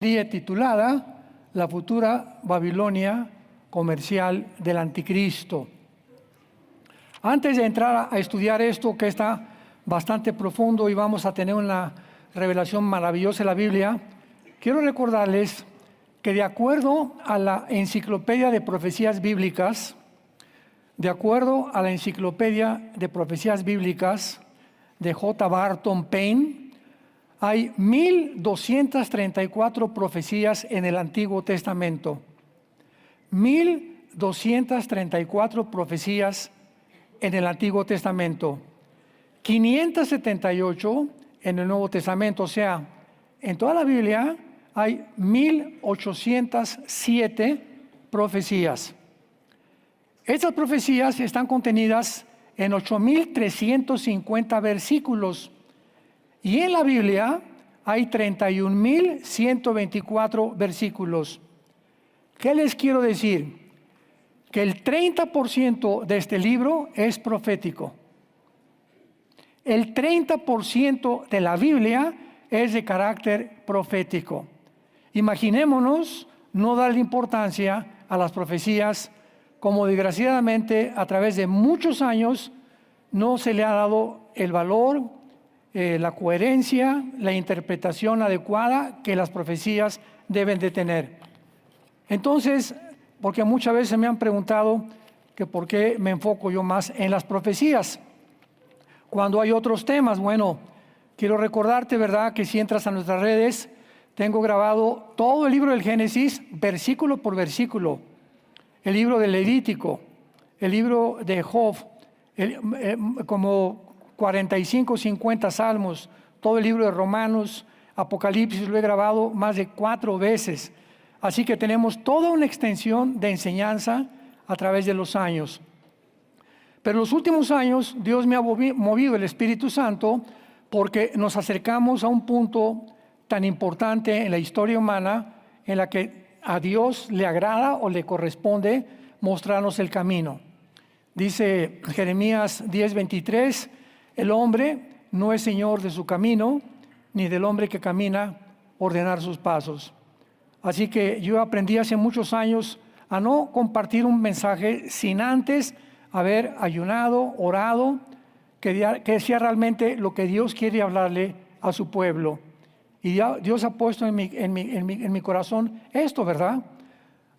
serie titulada La futura Babilonia comercial del anticristo. Antes de entrar a estudiar esto, que está bastante profundo y vamos a tener una revelación maravillosa de la Biblia, quiero recordarles que de acuerdo a la Enciclopedia de Profecías Bíblicas, de J. Barton Payne, hay 1234 profecías en el Antiguo Testamento. 1234 profecías en el Antiguo Testamento. 578 en el Nuevo Testamento. O sea, en toda la Biblia hay 1807 profecías. Estas profecías están contenidas en 8350 versículos. Y en la Biblia hay 31.124 versículos. ¿Qué les quiero decir? Que el 30% de este libro es profético. El 30% de la Biblia es de carácter profético. Imaginémonos no darle importancia a las profecías, como desgraciadamente a través de muchos años no se le ha dado el valor, la coherencia, la interpretación adecuada que las profecías deben de tener. Entonces, porque muchas veces me han preguntado que por qué me enfoco yo más en las profecías, cuando hay otros temas. Bueno, quiero recordarte, ¿verdad?, que si entras a nuestras redes, tengo grabado todo el libro del Génesis, versículo por versículo, el libro del Levítico, el libro de Job, como 45, 50 salmos, todo el libro de Romanos, Apocalipsis, lo he grabado más de 4 veces. Así que tenemos toda una extensión de enseñanza a través de los años. Pero en los últimos años Dios me ha movido el Espíritu Santo porque nos acercamos a un punto tan importante en la historia humana en la que a Dios le agrada o le corresponde mostrarnos el camino. Dice Jeremías 10:23, el hombre no es señor de su camino, ni del hombre que camina ordenar sus pasos. Así que yo aprendí hace muchos años a no compartir un mensaje sin antes haber ayunado, orado, que sea realmente lo que Dios quiere hablarle a su pueblo. Y Dios ha puesto en mi corazón esto, ¿verdad?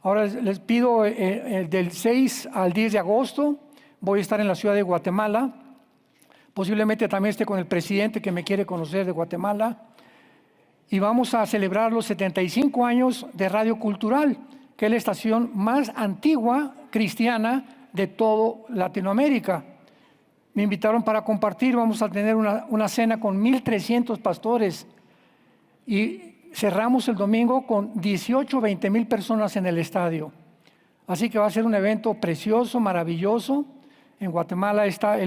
Ahora les pido del 6 al 10 de agosto, voy a estar en la ciudad de Guatemala. Posiblemente también esté con el presidente que me quiere conocer de Guatemala. Y vamos a celebrar los 75 años de Radio Cultural, que es la estación más antigua cristiana de toda Latinoamérica. Me invitaron para compartir, vamos a tener una cena con 1,300 pastores. Y cerramos el domingo con 18 o 20,000 personas en el estadio. Así que va a ser un evento precioso, maravilloso. En Guatemala está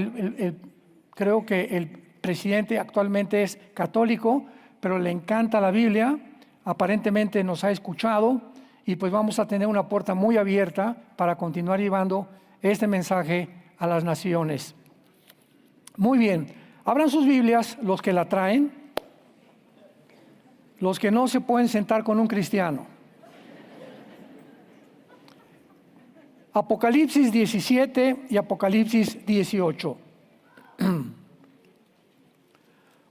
creo que el presidente actualmente es católico, pero le encanta la Biblia, aparentemente nos ha escuchado y pues vamos a tener una puerta muy abierta para continuar llevando este mensaje a las naciones. Muy bien, abran sus Biblias los que la traen, los que no se pueden sentar con un cristiano. Apocalipsis 17 y Apocalipsis 18.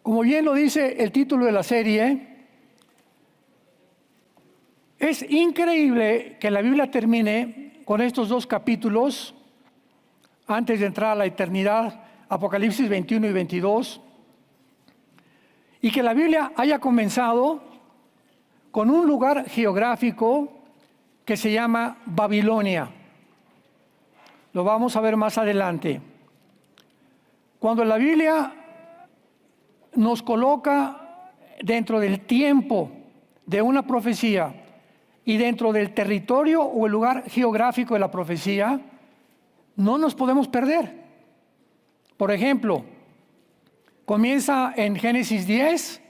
Como bien lo dice el título de la serie, es increíble que la Biblia termine con estos 2 capítulos antes de entrar a la eternidad, Apocalipsis 21 y 22, y que la Biblia haya comenzado con un lugar geográfico que se llama Babilonia. Lo vamos a ver más adelante. Cuando la Biblia nos coloca dentro del tiempo de una profecía y dentro del territorio o el lugar geográfico de la profecía, no nos podemos perder. Por ejemplo, comienza en Génesis 10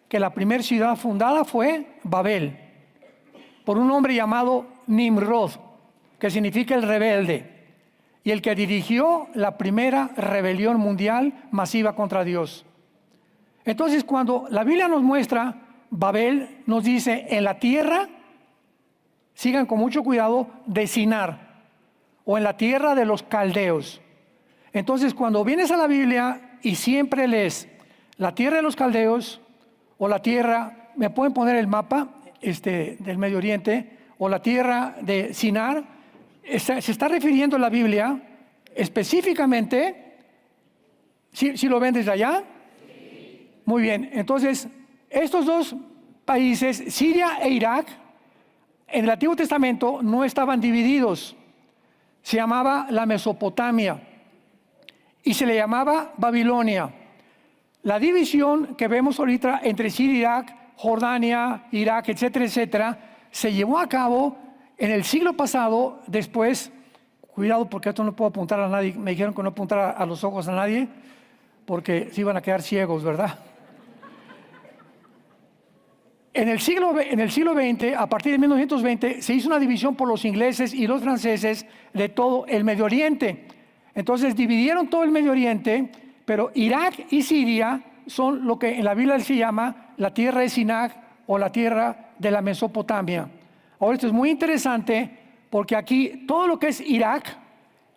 que la primera ciudad fundada fue Babel, por un hombre llamado Nimrod, que significa el rebelde, y el que dirigió la primera rebelión mundial masiva contra Dios. Entonces, cuando la Biblia nos muestra Babel nos dice en la tierra, sigan con mucho cuidado, de Sinar, o en la tierra de los caldeos. Entonces, cuando vienes a la Biblia y siempre lees la tierra de los caldeos, o la tierra, me pueden poner el mapa del Medio Oriente, o la tierra de Sinar, se está refiriendo la Biblia específicamente, ¿sí lo ven desde allá? Sí. Muy bien, entonces, estos dos países, Siria e Irak, en el Antiguo Testamento no estaban divididos. Se llamaba la Mesopotamia y se le llamaba Babilonia. La división que vemos ahorita entre Siria e Irak, Jordania, Irak, etcétera, etcétera, se llevó a cabo en el siglo pasado. Después, cuidado porque esto no puedo apuntar a nadie, me dijeron que no apuntara a los ojos a nadie porque se iban a quedar ciegos, ¿verdad? En el siglo XX, a partir de 1920, se hizo una división por los ingleses y los franceses de todo el Medio Oriente. Entonces dividieron todo el Medio Oriente, pero Irak y Siria son lo que en la Biblia se llama la tierra de Sinar o la tierra de la Mesopotamia. Ahora esto es muy interesante porque aquí todo lo que es Irak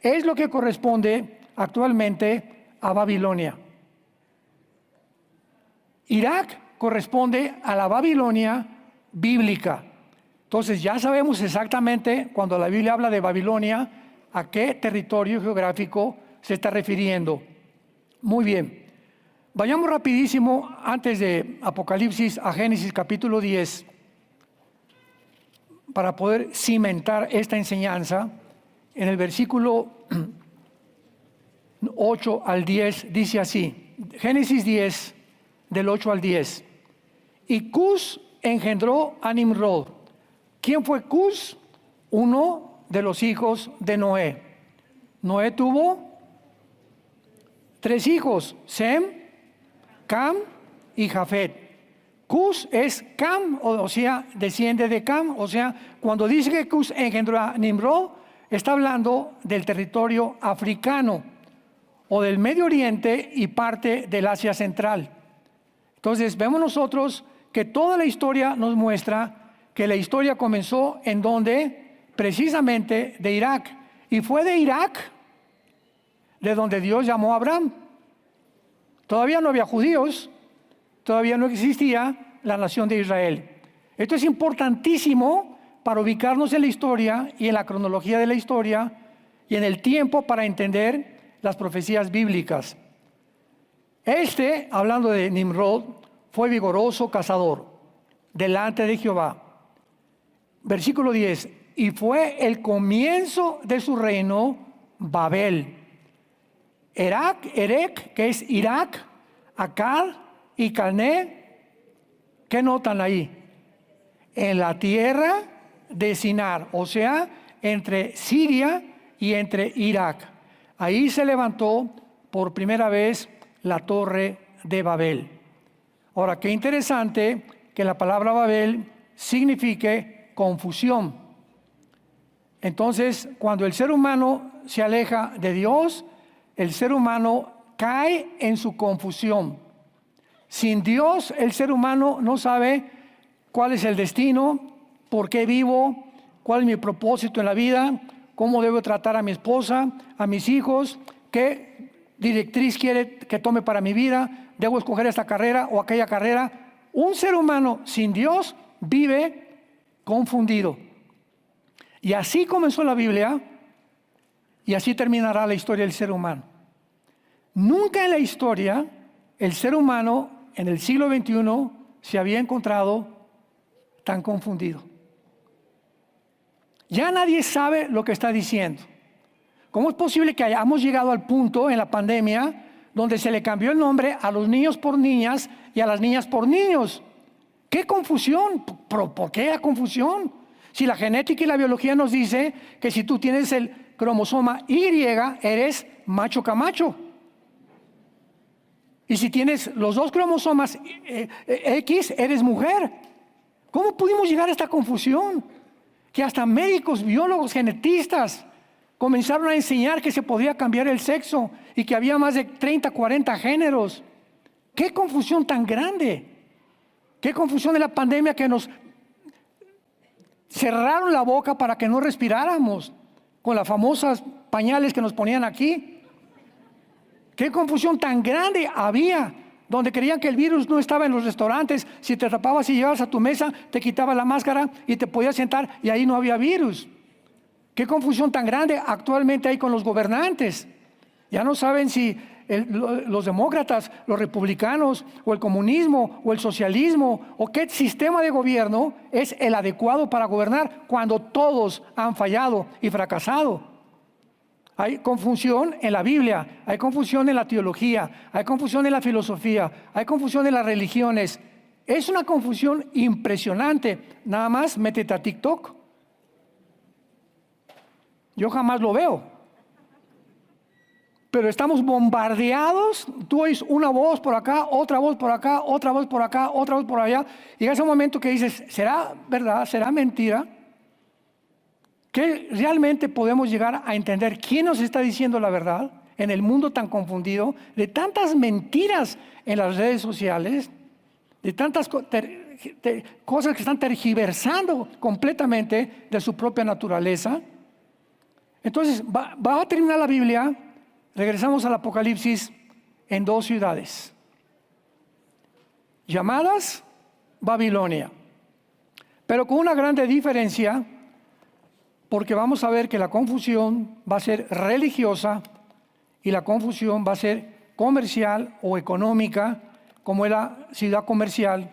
es lo que corresponde actualmente a Babilonia. Irak corresponde a la Babilonia bíblica. Entonces ya sabemos exactamente cuando la Biblia habla de Babilonia a qué territorio geográfico se está refiriendo. Muy bien. Vayamos rapidísimo antes de Apocalipsis a Génesis capítulo 10 para poder cimentar esta enseñanza. En el versículo 8 al 10 dice así, Génesis 10 del 8 al 10. Y Cus engendró a Nimrod. ¿Quién fue Cus? Uno de los hijos de Noé. Noé tuvo 3 hijos, Sem, Cam y Jafet. Cus es Cam, o sea, desciende de Cam. O sea, cuando dice que Cus engendró a Nimrod, está hablando del territorio africano o del Medio Oriente y parte del Asia Central. Entonces, vemos nosotros que toda la historia nos muestra que la historia comenzó en donde, precisamente de Irak. Y fue de Irak de donde Dios llamó a Abraham. Todavía no había judíos, todavía no existía la nación de Israel. Esto es importantísimo para ubicarnos en la historia y en la cronología de la historia y en el tiempo para entender las profecías bíblicas. Hablando de Nimrod, fue vigoroso cazador delante de Jehová. Versículo 10. Y fue el comienzo de su reino Babel. Erec, que es Irak, Akkad y Calné. ¿Qué notan ahí? En la tierra de Sinar, o sea, entre Siria y entre Irak. Ahí se levantó por primera vez la torre de Babel. Ahora, qué interesante que la palabra Babel signifique confusión. Entonces, cuando el ser humano se aleja de Dios, el ser humano cae en su confusión. Sin Dios, el ser humano no sabe cuál es el destino, por qué vivo, cuál es mi propósito en la vida, cómo debo tratar a mi esposa, a mis hijos, qué directriz quiere que tome para mi vida, debo escoger esta carrera o aquella carrera. Un ser humano sin Dios vive confundido. Y así comenzó la Biblia y así terminará la historia del ser humano. Nunca en la historia el ser humano en el siglo XXI se había encontrado tan confundido. Ya nadie sabe lo que está diciendo. ¿Cómo es posible que hayamos llegado al punto en la pandemia donde se le cambió el nombre a los niños por niñas y a las niñas por niños? ¡Qué confusión! ¿Por qué la confusión? Si la genética y la biología nos dice que si tú tienes el cromosoma Y, eres macho camacho. Y si tienes los 2 cromosomas X, eres mujer. ¿Cómo pudimos llegar a esta confusión? Que hasta médicos, biólogos, genetistas comenzaron a enseñar que se podía cambiar el sexo y que había más de 30, 40 géneros. ¡Qué confusión tan grande! Qué confusión en la pandemia que nos cerraron la boca para que no respiráramos con las famosas pañales que nos ponían aquí. Qué confusión tan grande había, donde creían que el virus no estaba en los restaurantes. Si te tapabas y llegabas a tu mesa, te quitabas la máscara y te podías sentar y ahí no había virus. Qué confusión tan grande actualmente hay con los gobernantes. Ya no saben si los demócratas, los republicanos, o el comunismo, o el socialismo, o qué sistema de gobierno es el adecuado para gobernar cuando todos han fallado y fracasado. Hay confusión en la Biblia, hay confusión en la teología, hay confusión en la filosofía, hay confusión en las religiones. Es una confusión impresionante. Nada más métete a TikTok. Yo jamás lo veo. Pero estamos bombardeados. Tú oyes una voz por acá, otra voz por acá, otra voz por acá, otra voz por allá. Y llega ese momento que dices, ¿será verdad? ¿Será mentira? ¿Qué realmente podemos llegar a entender quién nos está diciendo la verdad en el mundo tan confundido, de tantas mentiras en las redes sociales, de tantas cosas que están tergiversando completamente de su propia naturaleza? Entonces, va a terminar la Biblia. Regresamos al Apocalipsis en 2 ciudades llamadas Babilonia, pero con una grande diferencia, porque vamos a ver que la confusión va a ser religiosa y la confusión va a ser comercial o económica, como es la ciudad comercial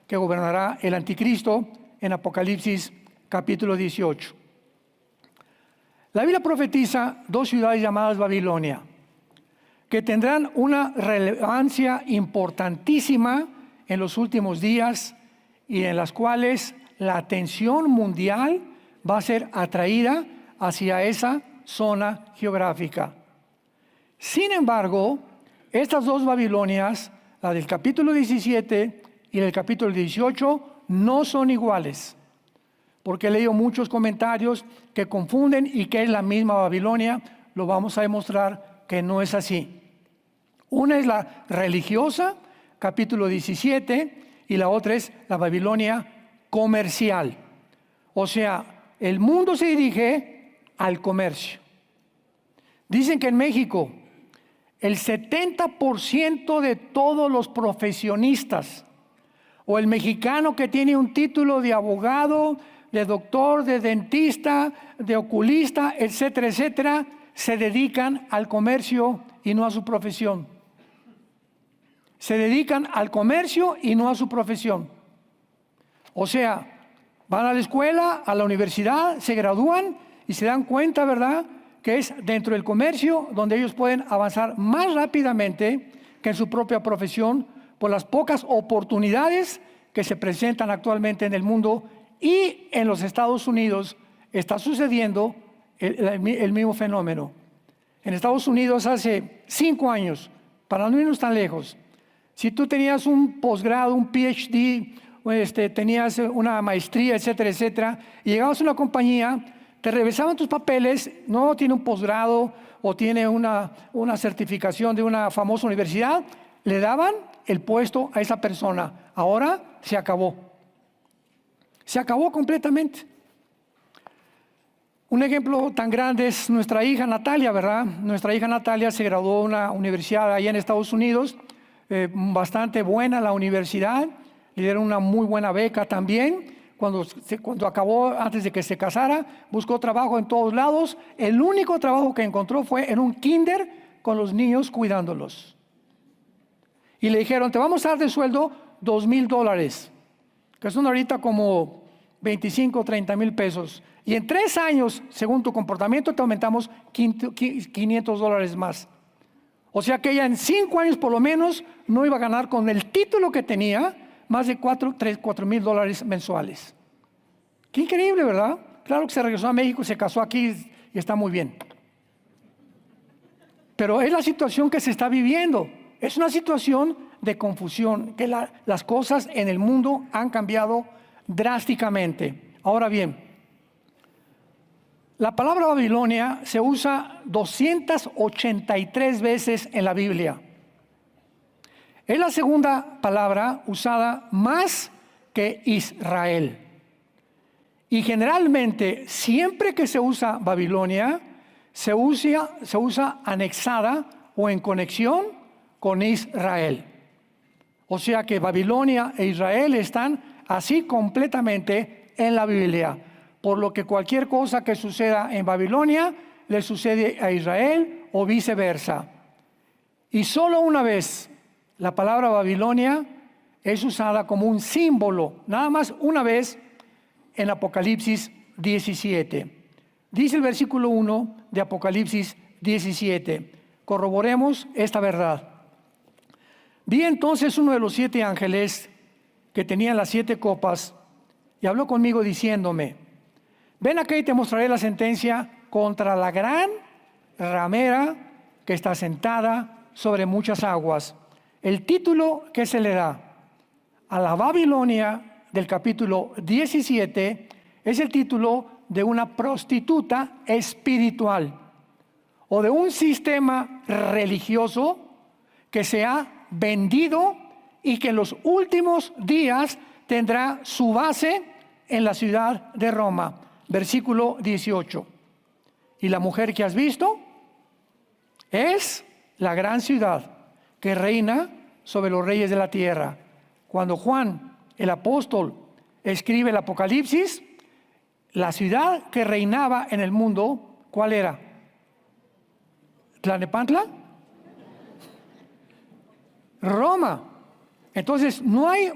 que gobernará el anticristo en Apocalipsis capítulo 18. La Biblia profetiza 2 ciudades llamadas Babilonia, que tendrán una relevancia importantísima en los últimos días y en las cuales la atención mundial va a ser atraída hacia esa zona geográfica. Sin embargo, estas 2 Babilonias, la del capítulo 17 y del capítulo 18, no son iguales, porque he leído muchos comentarios que confunden y que es la misma Babilonia. Lo vamos a demostrar que no es así. Una es la religiosa, capítulo 17, y la otra es la Babilonia comercial. O sea, el mundo se dirige al comercio. Dicen que en México el 70% de todos los profesionistas, o el mexicano que tiene un título de abogado, de doctor, de dentista, de oculista, etcétera, etcétera, se dedican al comercio y no a su profesión. Se dedican al comercio y no a su profesión. O sea, van a la escuela, a la universidad, se gradúan y se dan cuenta, ¿verdad?, que es dentro del comercio donde ellos pueden avanzar más rápidamente que en su propia profesión por las pocas oportunidades que se presentan actualmente en el mundo. Y en los Estados Unidos está sucediendo el mismo fenómeno. En Estados Unidos hace 5 años, para no irnos tan lejos, si tú tenías un posgrado, un PhD, tenías una maestría, etcétera, etcétera, y llegabas a una compañía, te revisaban tus papeles, no tiene un posgrado o tiene una certificación de una famosa universidad, le daban el puesto a esa persona. Ahora se acabó. Se acabó completamente. Un ejemplo tan grande es nuestra hija Natalia, ¿verdad? Nuestra hija Natalia se graduó de una universidad allá en Estados Unidos, bastante buena la universidad, le dieron una muy buena beca también. Cuando acabó, antes de que se casara, buscó trabajo en todos lados. El único trabajo que encontró fue en un kinder con los niños cuidándolos. Y le dijeron, te vamos a dar de sueldo $2,000, que son ahorita como 25 o 30 mil pesos. Y en 3 años, según tu comportamiento, te aumentamos $500 más. O sea que ella en 5 años por lo menos no iba a ganar con el título que tenía más de $4,000 mensuales. Qué increíble, ¿verdad? Claro que se regresó a México, se casó aquí y está muy bien. Pero es la situación que se está viviendo. Es una situación de confusión, que las cosas en el mundo han cambiado drásticamente. Ahora bien, la palabra Babilonia se usa 283 veces en la Biblia. Es la segunda palabra usada más que Israel. Y generalmente, siempre que se usa Babilonia, se usa anexada o en conexión con Israel. O sea que Babilonia e Israel están así completamente en la Biblia. Por lo que cualquier cosa que suceda en Babilonia le sucede a Israel o viceversa. Y solo una vez la palabra Babilonia es usada como un símbolo, nada más una vez en Apocalipsis 17. Dice el versículo 1 de Apocalipsis 17. Corroboremos esta verdad. Vi entonces uno de los 7 ángeles que tenían las 7 copas y habló conmigo diciéndome: ven acá y te mostraré la sentencia contra la gran ramera que está sentada sobre muchas aguas. El título que se le da a la Babilonia del capítulo 17 es el título de una prostituta espiritual o de un sistema religioso que se ha vendido y que en los últimos días tendrá su base en la ciudad de Roma. Versículo 18. Y la mujer que has visto es la gran ciudad que reina sobre los reyes de la tierra. Cuando Juan, el apóstol, escribe el Apocalipsis, la ciudad que reinaba en el mundo, ¿cuál era? ¿Tlalnepantla? Roma. Entonces no hay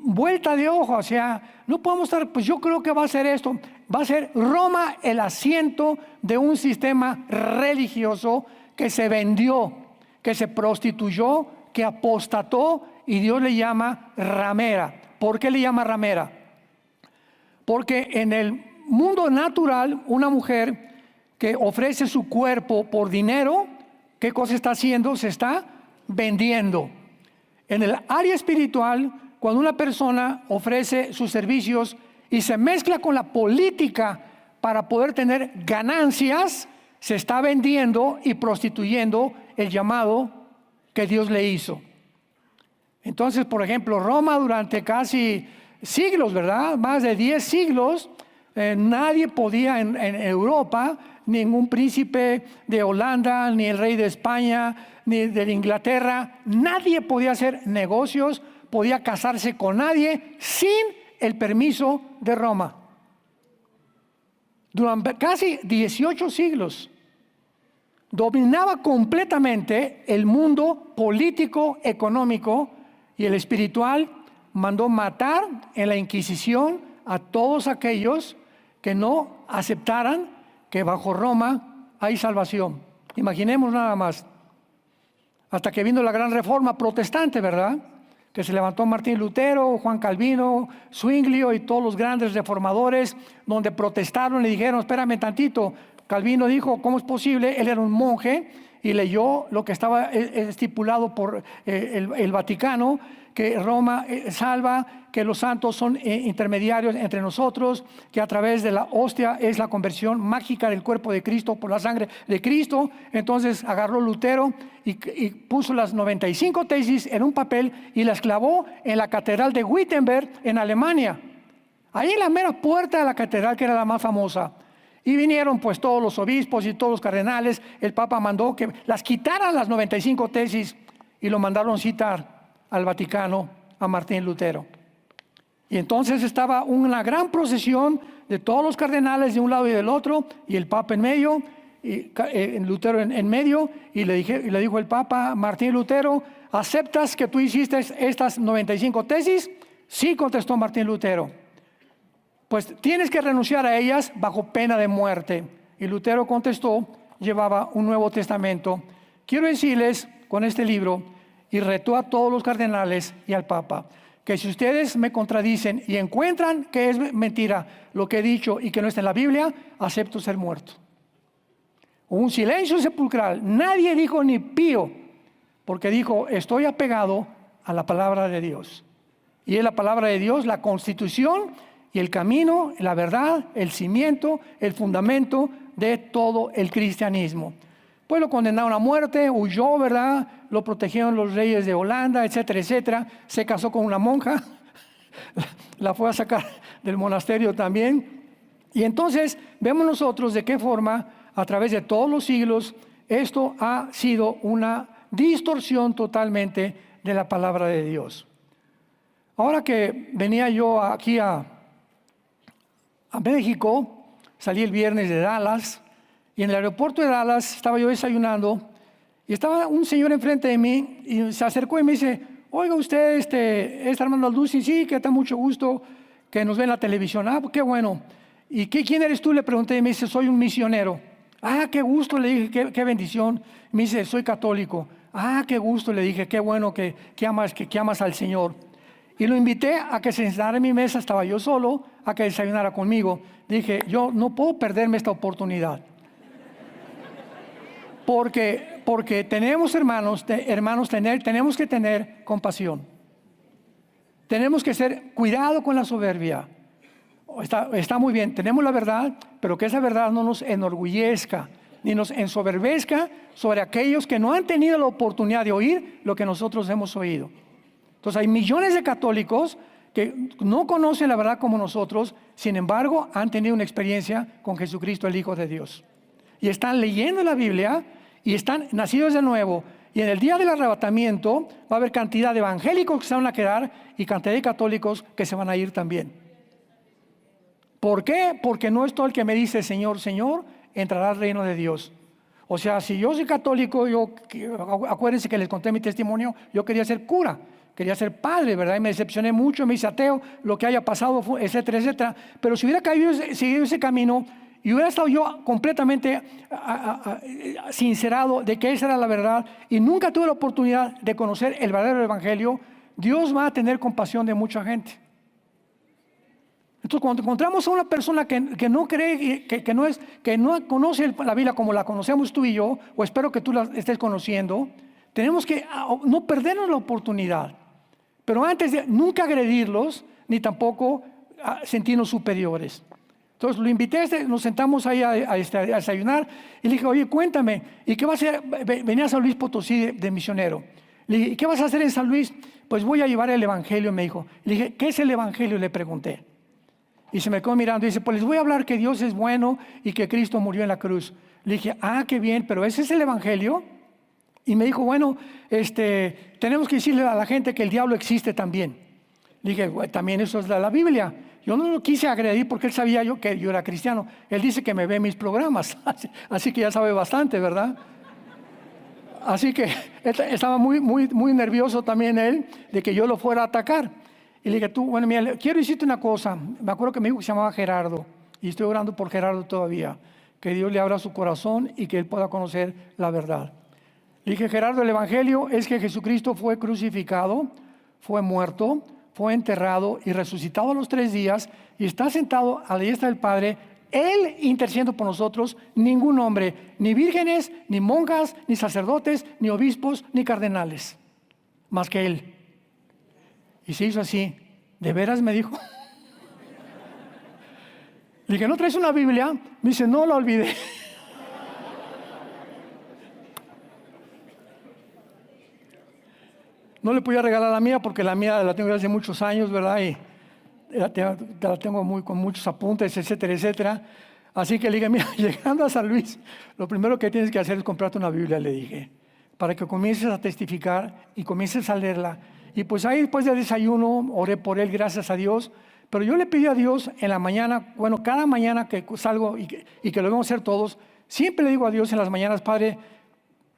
vuelta de hoja, o sea, no podemos estar, pues yo creo que va a ser esto, va a ser Roma el asiento de un sistema religioso que se vendió, que se prostituyó, que apostató, y Dios le llama ramera. ¿Por qué le llama ramera? Porque en el mundo natural, una mujer que ofrece su cuerpo por dinero, ¿qué cosa está haciendo? Se está vendiendo. En el área espiritual, cuando una persona ofrece sus servicios y se mezcla con la política para poder tener ganancias, se está vendiendo y prostituyendo el llamado que Dios le hizo. Entonces, por ejemplo, Roma durante casi siglos, ¿verdad? Más de 10 siglos, nadie podía en Europa, ningún príncipe de Holanda, ni el rey de España, ni de Inglaterra, nadie podía hacer negocios, podía casarse con nadie sin el permiso de Roma. Durante casi 18 siglos dominaba completamente el mundo político, económico, y el espiritual mandó matar en la Inquisición a todos aquellos que no aceptaran que bajo Roma hay salvación. Imaginemos nada más. Hasta que vino la gran reforma protestante, ¿verdad? Que se levantó Martín Lutero, Juan Calvino, Zwinglio y todos los grandes reformadores, donde protestaron y dijeron: espérame tantito. Calvino dijo: ¿cómo es posible? Él era un monje y leyó lo que estaba estipulado por el Vaticano, que Roma salva, que los santos son intermediarios entre nosotros, que a través de la hostia es la conversión mágica del cuerpo de Cristo por la sangre de Cristo. Entonces agarró Lutero y puso las 95 tesis en un papel y las clavó en la catedral de Wittenberg en Alemania, ahí en la mera puerta de la catedral, que era la más famosa. Y vinieron pues todos los obispos y todos los cardenales. El Papa mandó que las quitaran las 95 tesis y lo mandaron citar al Vaticano a Martín Lutero. Y entonces estaba una gran procesión de todos los cardenales de un lado y del otro, y el Papa en medio, y Lutero en medio, y le dijo el Papa: Martín Lutero, ¿aceptas que tú hiciste estas 95 tesis? Sí, contestó Martín Lutero. Pues tienes que renunciar a ellas bajo pena de muerte. Y Lutero contestó: llevaba un Nuevo Testamento. Quiero decirles con este libro, y retó a todos los cardenales y al Papa, que si ustedes me contradicen y encuentran que es mentira lo que he dicho y que no está en la Biblia, acepto ser muerto. Hubo un silencio sepulcral. Nadie dijo ni pío, porque dijo: estoy apegado a la palabra de Dios. Y es la palabra de Dios, la Constitución y el camino, la verdad, el cimiento, el fundamento de todo el cristianismo. Pues lo condenaron a muerte, huyó, ¿verdad? Lo protegieron los reyes de Holanda, etcétera, etcétera. Se casó con una monja la fue a sacar del monasterio también. Y entonces vemos nosotros de qué forma, a través de todos los siglos, esto ha sido una distorsión totalmente de la palabra de Dios. Ahora que venía yo aquí a México, salí el viernes de Dallas, y en el aeropuerto de Dallas estaba yo desayunando, y estaba un señor enfrente de mí, y se acercó y me dice: oiga, usted es Armando Alducin. Sí, que está mucho gusto que nos ve en la televisión. Ah, pues qué bueno. ¿Y quién eres tú? Le pregunté, y me dice: soy un misionero. Ah, qué gusto, le dije, qué bendición. Me dice: soy católico. Ah, qué gusto, le dije, qué bueno que amas al Señor. Y lo invité a que se sentara en mi mesa, estaba yo solo, a que desayunara conmigo. Dije: yo no puedo perderme esta oportunidad. Porque tenemos, tenemos que tener compasión. Tenemos que ser cuidado con la soberbia. Está muy bien, tenemos la verdad, pero que esa verdad no nos enorgullezca, ni nos ensoberbezca sobre aquellos que no han tenido la oportunidad de oír lo que nosotros hemos oído. Entonces hay millones de católicos que no conocen la verdad como nosotros, sin embargo han tenido una experiencia con Jesucristo, el Hijo de Dios. Y están leyendo la Biblia y están nacidos de nuevo. Y en el día del arrebatamiento va a haber cantidad de evangélicos que se van a quedar y cantidad de católicos que se van a ir también. ¿Por qué? Porque no es todo el que me dice Señor, Señor, entrará al reino de Dios. O sea, si yo soy católico, acuérdense que les conté mi testimonio, yo quería ser cura, quería ser padre, ¿verdad? Y me decepcioné mucho, me hice ateo, lo que haya pasado, etcétera, etcétera. Pero si hubiera seguido ese camino y hubiera estado yo completamente sincerado de que esa era la verdad y nunca tuve la oportunidad de conocer el verdadero evangelio, Dios va a tener compasión de mucha gente. Entonces, cuando encontramos a una persona que no cree, que no conoce la Biblia como la conocemos tú y yo, o espero que tú la estés conociendo, tenemos que no perdernos la oportunidad. Pero antes de nunca agredirlos, ni tampoco sentirnos superiores. Entonces lo invité, nos sentamos ahí a desayunar y le dije: oye, cuéntame, ¿y qué vas a hacer? Venía a San Luis Potosí de misionero. Le dije: ¿y qué vas a hacer en San Luis? Pues voy a llevar el evangelio, me dijo. Le dije: ¿qué es el evangelio? Le pregunté. Y se me quedó mirando y dice: pues les voy a hablar que Dios es bueno y que Cristo murió en la cruz. Le dije: ah, qué bien, pero ¿ese es el evangelio? Y me dijo: bueno, tenemos que decirle a la gente que el diablo existe también. Le dije: también eso es de la Biblia. Yo no lo quise agredir porque él sabía que yo era cristiano. Él dice que me ve mis programas, así que ya sabe bastante, ¿verdad? Así que estaba muy nervioso también él de que yo lo fuera a atacar. Y le dije: bueno, mira, quiero decirte una cosa. Me acuerdo que me dijo que se llamaba Gerardo, y estoy orando por Gerardo todavía, que Dios le abra su corazón y que él pueda conocer la verdad. Le dije: Gerardo, el evangelio es que Jesucristo fue crucificado, fue muerto, fue enterrado y resucitado a los 3 días y está sentado a la diestra del Padre, Él intercediendo por nosotros. Ningún hombre, ni vírgenes, ni monjas, ni sacerdotes, ni obispos, ni cardenales, más que Él. Y se hizo así. ¿De veras? Me dijo. Le dije: ¿no traes una Biblia? Me dice: no, la olvidé. No le podía regalar la mía porque la mía la tengo desde hace muchos años, ¿verdad? Y la tengo con muchos apuntes, etcétera, etcétera. Así que le dije: mira, llegando a San Luis, lo primero que tienes que hacer es comprarte una Biblia, le dije, para que comiences a testificar y comiences a leerla. Y pues ahí después del desayuno oré por él, gracias a Dios. Pero yo le pedí a Dios en la mañana, bueno, cada mañana que salgo y que lo debemos hacer todos, siempre le digo a Dios en las mañanas: Padre,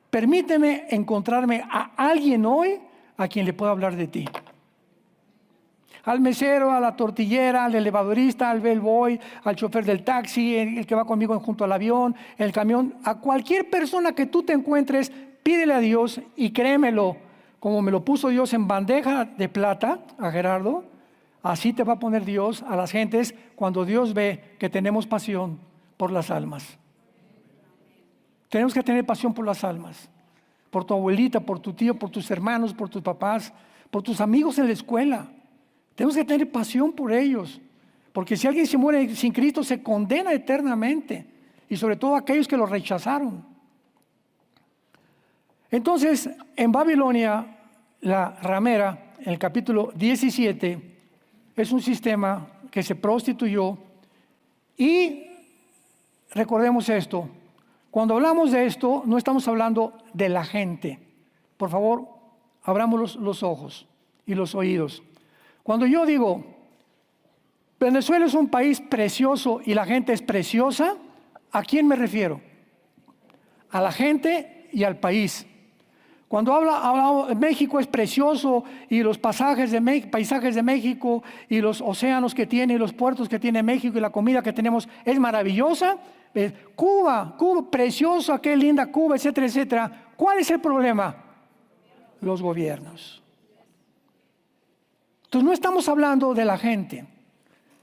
permíteme encontrarme a alguien hoy a quien le pueda hablar de ti. Al mesero, a la tortillera, al elevadorista, al bellboy, al chofer del taxi, el que va conmigo junto al avión, el camión, a cualquier persona que tú te encuentres, pídele a Dios y créemelo, como me lo puso Dios en bandeja de plata a Gerardo, así te va a poner Dios a las gentes cuando Dios ve que tenemos pasión por las almas. Tenemos que tener pasión por las almas. Por tu abuelita, por tu tío, por tus hermanos, por tus papás, por tus amigos en la escuela. Tenemos que tener pasión por ellos. Porque si alguien se muere sin Cristo, se condena eternamente. Y sobre todo aquellos que lo rechazaron. Entonces, en Babilonia, la ramera, en el capítulo 17, es un sistema que se prostituyó. Y recordemos esto, cuando hablamos de esto, no estamos hablando de la gente. Por favor, abramos los ojos y los oídos. Cuando yo digo, Venezuela es un país precioso y la gente es preciosa, ¿a quién me refiero? A la gente y al país. Cuando hablo México es precioso y los paisajes de México y los océanos que tiene y los puertos que tiene México y la comida que tenemos es maravillosa. Cuba, preciosa, qué linda Cuba, etcétera, etcétera. ¿Cuál es el problema? Los gobiernos. Entonces no estamos hablando de la gente.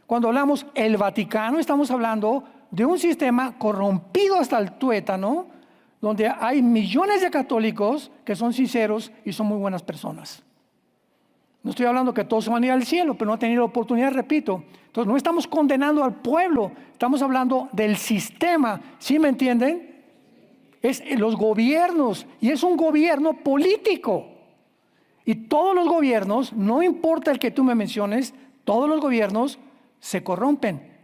Cuando hablamos el Vaticano, estamos hablando de un sistema corrompido hasta el tuétano, donde hay millones de católicos que son sinceros y son muy buenas personas. No estoy hablando que todos van a ir al cielo, pero no han tenido la oportunidad, repito. Entonces no estamos condenando al pueblo, estamos hablando del sistema, ¿sí me entienden? Es los gobiernos, y es un gobierno político. Y todos los gobiernos, no importa el que tú me menciones, todos los gobiernos se corrompen.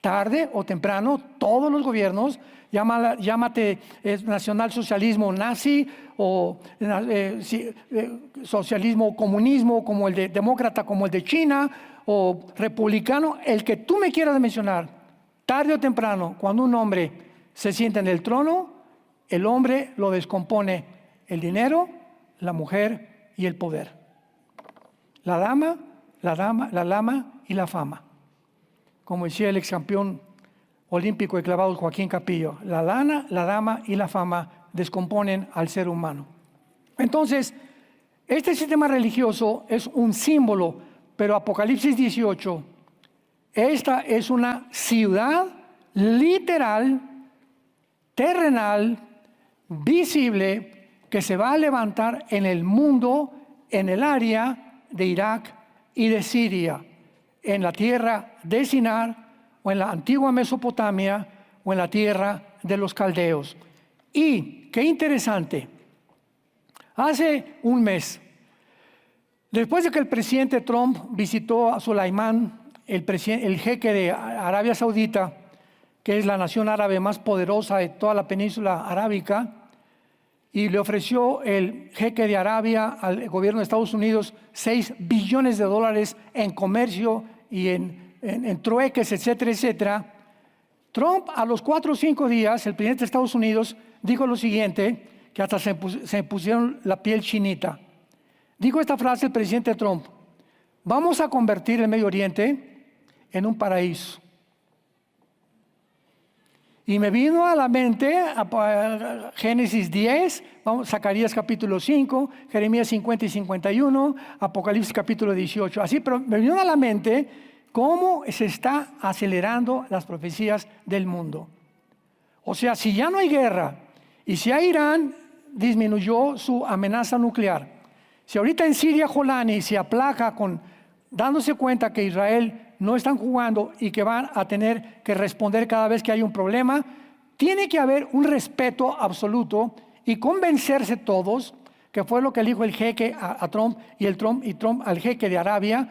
Tarde o temprano, todos los gobiernos, llámate nacionalsocialismo nazi o socialismo comunismo como el de demócrata, como el de China, o republicano, el que tú me quieras mencionar, tarde o temprano, cuando un hombre se sienta en el trono, el hombre lo descompone el dinero, la mujer y el poder. La lama y la fama. Como decía el ex campeón olímpico de clavados Joaquín Capillo, la lana, la dama y la fama descomponen al ser humano. Entonces, este sistema religioso es un símbolo, pero Apocalipsis 18, esta es una ciudad literal, terrenal, visible, que se va a levantar en el mundo, en el área de Irak y de Siria, en la tierra de Sinar, o en la antigua Mesopotamia, o en la tierra de los caldeos. Y, qué interesante, hace un mes, después de que el presidente Trump visitó a Sulaimán, el jeque de Arabia Saudita, que es la nación árabe más poderosa de toda la península arábica, y le ofreció el jeque de Arabia al gobierno de Estados Unidos $6 billones en comercio y en trueques, etcétera, etcétera. Trump, a los 4 o 5 días, el presidente de Estados Unidos dijo lo siguiente, que hasta se pusieron la piel chinita. Dijo esta frase el presidente Trump: vamos a convertir el Medio Oriente en un paraíso. Y me vino a la mente Génesis 10, Zacarías capítulo 5, Jeremías 50 y 51, Apocalipsis capítulo 18. Así, pero me vino a la mente cómo se está acelerando las profecías del mundo. O sea, si ya no hay guerra y si Irán disminuyó su amenaza nuclear, si ahorita en Siria Jolani se aplaca dándose cuenta que Israel no están jugando y que van a tener que responder cada vez que hay un problema, tiene que haber un respeto absoluto y convencerse todos, que fue lo que le dijo el jeque a Trump y Trump al jeque de Arabia.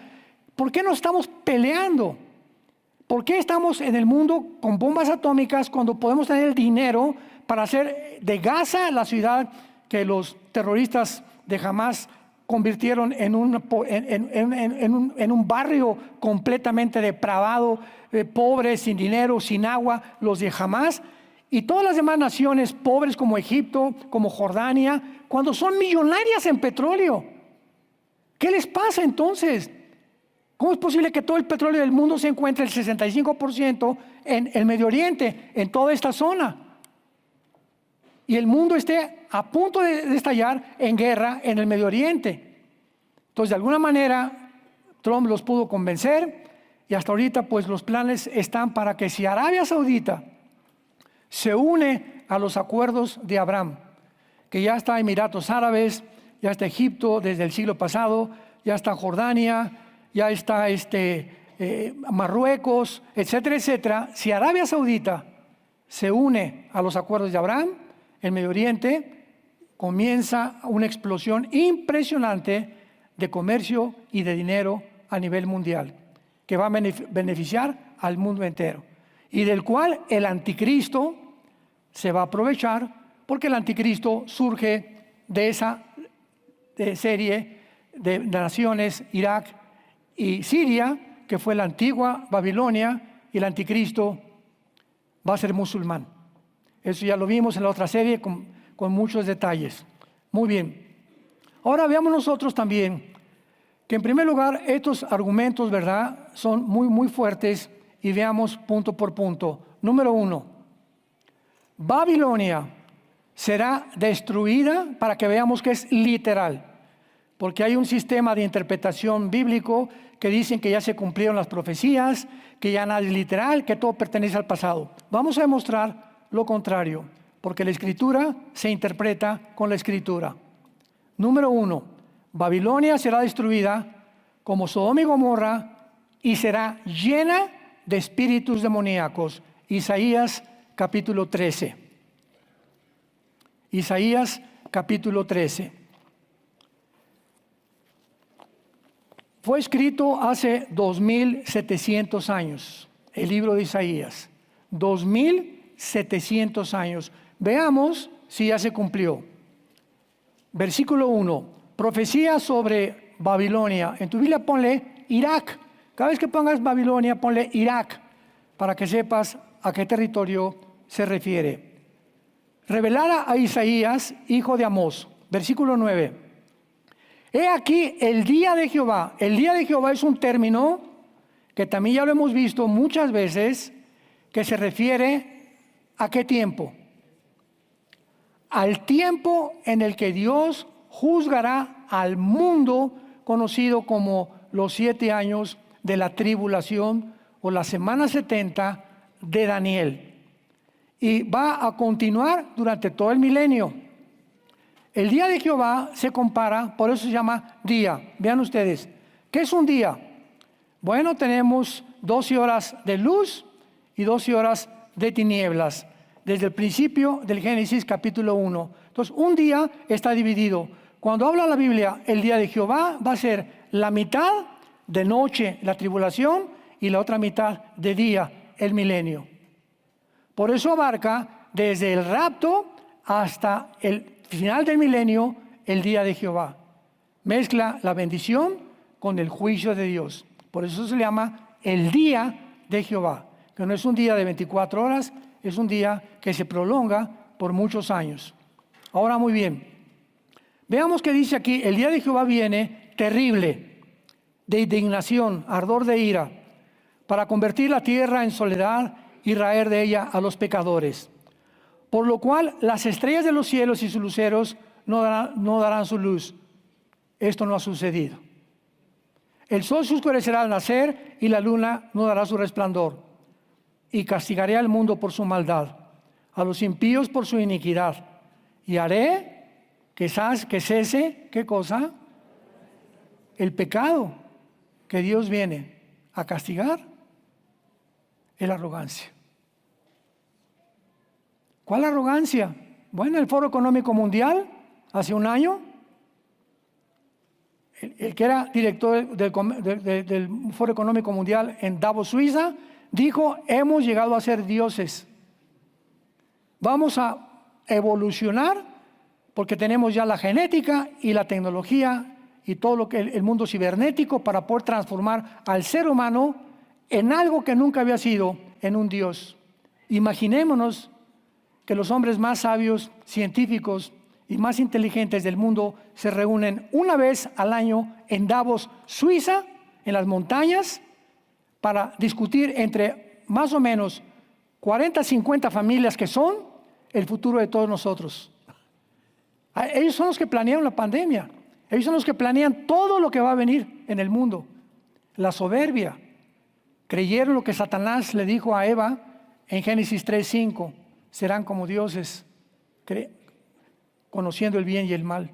¿Por qué no estamos peleando? ¿Por qué estamos en el mundo con bombas atómicas cuando podemos tener el dinero para hacer de Gaza la ciudad que los terroristas de Hamas convirtieron en un barrio completamente depravado, pobre, sin dinero, sin agua, los de Hamas, y todas las demás naciones pobres como Egipto, como Jordania, cuando son millonarias en petróleo? ¿Qué les pasa entonces? ¿Cómo es posible que todo el petróleo del mundo se encuentre el 65% en el Medio Oriente, en toda esta zona? Y el mundo esté a punto de estallar en guerra en el Medio Oriente. Entonces, de alguna manera, Trump los pudo convencer y hasta ahorita, pues los planes están para que si Arabia Saudita se une a los acuerdos de Abraham, que ya está Emiratos Árabes, ya está Egipto desde el siglo pasado, ya está Jordania, ya está Marruecos, etcétera, etcétera. Si Arabia Saudita se une a los acuerdos de Abraham, el Medio Oriente comienza una explosión impresionante de comercio y de dinero a nivel mundial, que va a beneficiar al mundo entero, y del cual el anticristo se va a aprovechar, porque el anticristo surge de esa serie de naciones, Irak y Siria, que fue la antigua Babilonia, y el anticristo va a ser musulmán. Eso ya lo vimos en la otra serie con muchos detalles. Muy bien. Ahora veamos nosotros también que en primer lugar estos argumentos, ¿verdad?, son muy fuertes, y veamos punto por punto. Número 1, Babilonia será destruida, para que veamos que es literal, porque hay un sistema de interpretación bíblico que dicen que ya se cumplieron las profecías, que ya nada es literal, que todo pertenece al pasado. Vamos a demostrar lo contrario, porque la Escritura se interpreta con la Escritura. Número 1, Babilonia será destruida como Sodoma y Gomorra y será llena de espíritus demoníacos. Isaías capítulo 13. Isaías capítulo 13. Fue escrito hace 2700 años, el libro de Isaías. 2700 años. Veamos si ya se cumplió. Versículo 1, profecía sobre Babilonia. En tu Biblia ponle Irak. Cada vez que pongas Babilonia, ponle Irak, para que sepas a qué territorio se refiere. Revelara a Isaías, hijo de Amós. Versículo 9. He aquí el día de Jehová. El día de Jehová es un término que también ya lo hemos visto muchas veces, que se refiere ¿a qué tiempo? Al tiempo en el que Dios juzgará al mundo, conocido como los 7 años de la tribulación o la semana 70 de Daniel. Y va a continuar durante todo el milenio. El día de Jehová se compara, por eso se llama día. Vean ustedes, ¿qué es un día? Bueno, tenemos 12 horas de luz y 12 horas de tinieblas, desde el principio del Génesis capítulo 1. Entonces, un día está dividido. Cuando habla la Biblia, el día de Jehová va a ser la mitad de noche, la tribulación, y la otra mitad de día, el milenio. Por eso abarca desde el rapto hasta el final del milenio, el día de Jehová. Mezcla la bendición con el juicio de Dios. Por eso se le llama el día de Jehová, que no es un día de 24 horas, es un día que se prolonga por muchos años. Ahora, muy bien, veamos que dice aquí, el día de Jehová viene terrible, de indignación, ardor de ira, para convertir la tierra en soledad y raer de ella a los pecadores. Por lo cual las estrellas de los cielos y sus luceros no darán su luz. Esto no ha sucedido. El sol se oscurecerá al nacer y la luna no dará su resplandor. Y castigaré al mundo por su maldad, a los impíos por su iniquidad. Y haré que cese, ¿qué cosa? El pecado que Dios viene a castigar es la arrogancia. ¿Cuál arrogancia? Bueno, el Foro Económico Mundial, hace un año, el que era director del Foro Económico Mundial en Davos, Suiza, dijo, hemos llegado a ser dioses. Vamos a evolucionar porque tenemos ya la genética y la tecnología y todo lo que el mundo cibernético para poder transformar al ser humano en algo que nunca había sido, en un Dios. Imaginémonos que los hombres más sabios, científicos y más inteligentes del mundo se reúnen una vez al año en Davos, Suiza, en las montañas, para discutir entre más o menos 40, 50 familias que son el futuro de todos nosotros. Ellos son los que planearon la pandemia. Ellos son los que planean todo lo que va a venir en el mundo. La soberbia. Creyeron lo que Satanás le dijo a Eva en Génesis 3:5. Serán como dioses, conociendo el bien y el mal.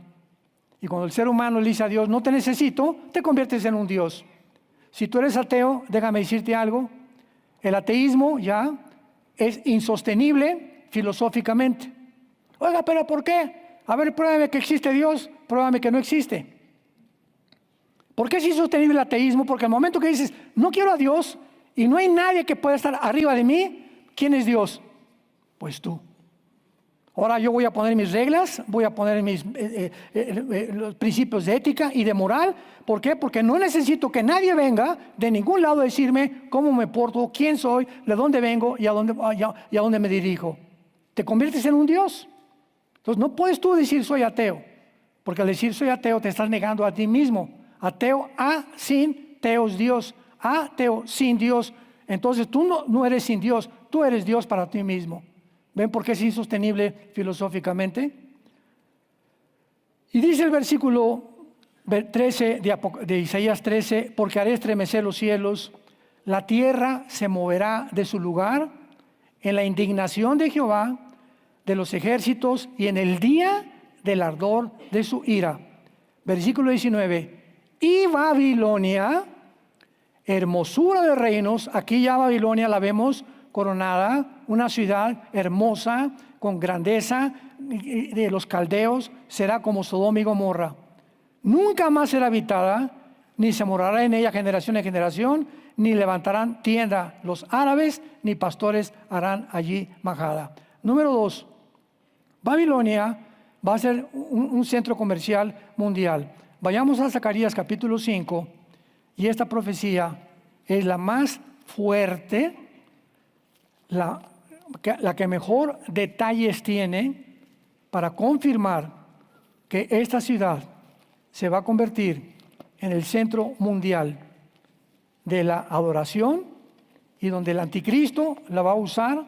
Y cuando el ser humano le dice a Dios, no te necesito, te conviertes en un Dios. Si tú eres ateo, déjame decirte algo. El ateísmo ya es insostenible filosóficamente. Oiga, ¿pero por qué? A ver, pruébame que existe Dios, pruébame que no existe. ¿Por qué es insostenible el ateísmo? Porque al momento que dices, no quiero a Dios y no hay nadie que pueda estar arriba de mí, ¿quién es Dios? Pues tú. Ahora yo voy a poner mis reglas, voy a poner mis los principios de ética y de moral. ¿Por qué? Porque no necesito que nadie venga de ningún lado a decirme cómo me porto, quién soy, de dónde vengo y a dónde me dirijo. Te conviertes en un Dios. Entonces no puedes tú decir soy ateo, porque al decir soy ateo te estás negando a ti mismo. Ateo a sin teos Dios, ateo sin Dios. Entonces tú no eres sin Dios, tú eres Dios para ti mismo. ¿Ven por qué es insostenible filosóficamente? Y dice el versículo 13 de Isaías 13, porque haré estremecer los cielos, la tierra se moverá de su lugar en la indignación de Jehová de los ejércitos y en el día del ardor de su ira. Versículo 19, y Babilonia, hermosura de reinos, aquí ya Babilonia la vemos coronada, una ciudad hermosa, con grandeza de los caldeos, será como Sodoma y Gomorra. Nunca más será habitada, ni se morará en ella generación en generación, ni levantarán tienda los árabes, ni pastores harán allí majada. Número 2, Babilonia va a ser un centro comercial mundial. Vayamos a Zacarías capítulo 5, y esta profecía es la más fuerte, la que mejor detalles tiene para confirmar que esta ciudad se va a convertir en el centro mundial de la adoración y donde el anticristo la va a usar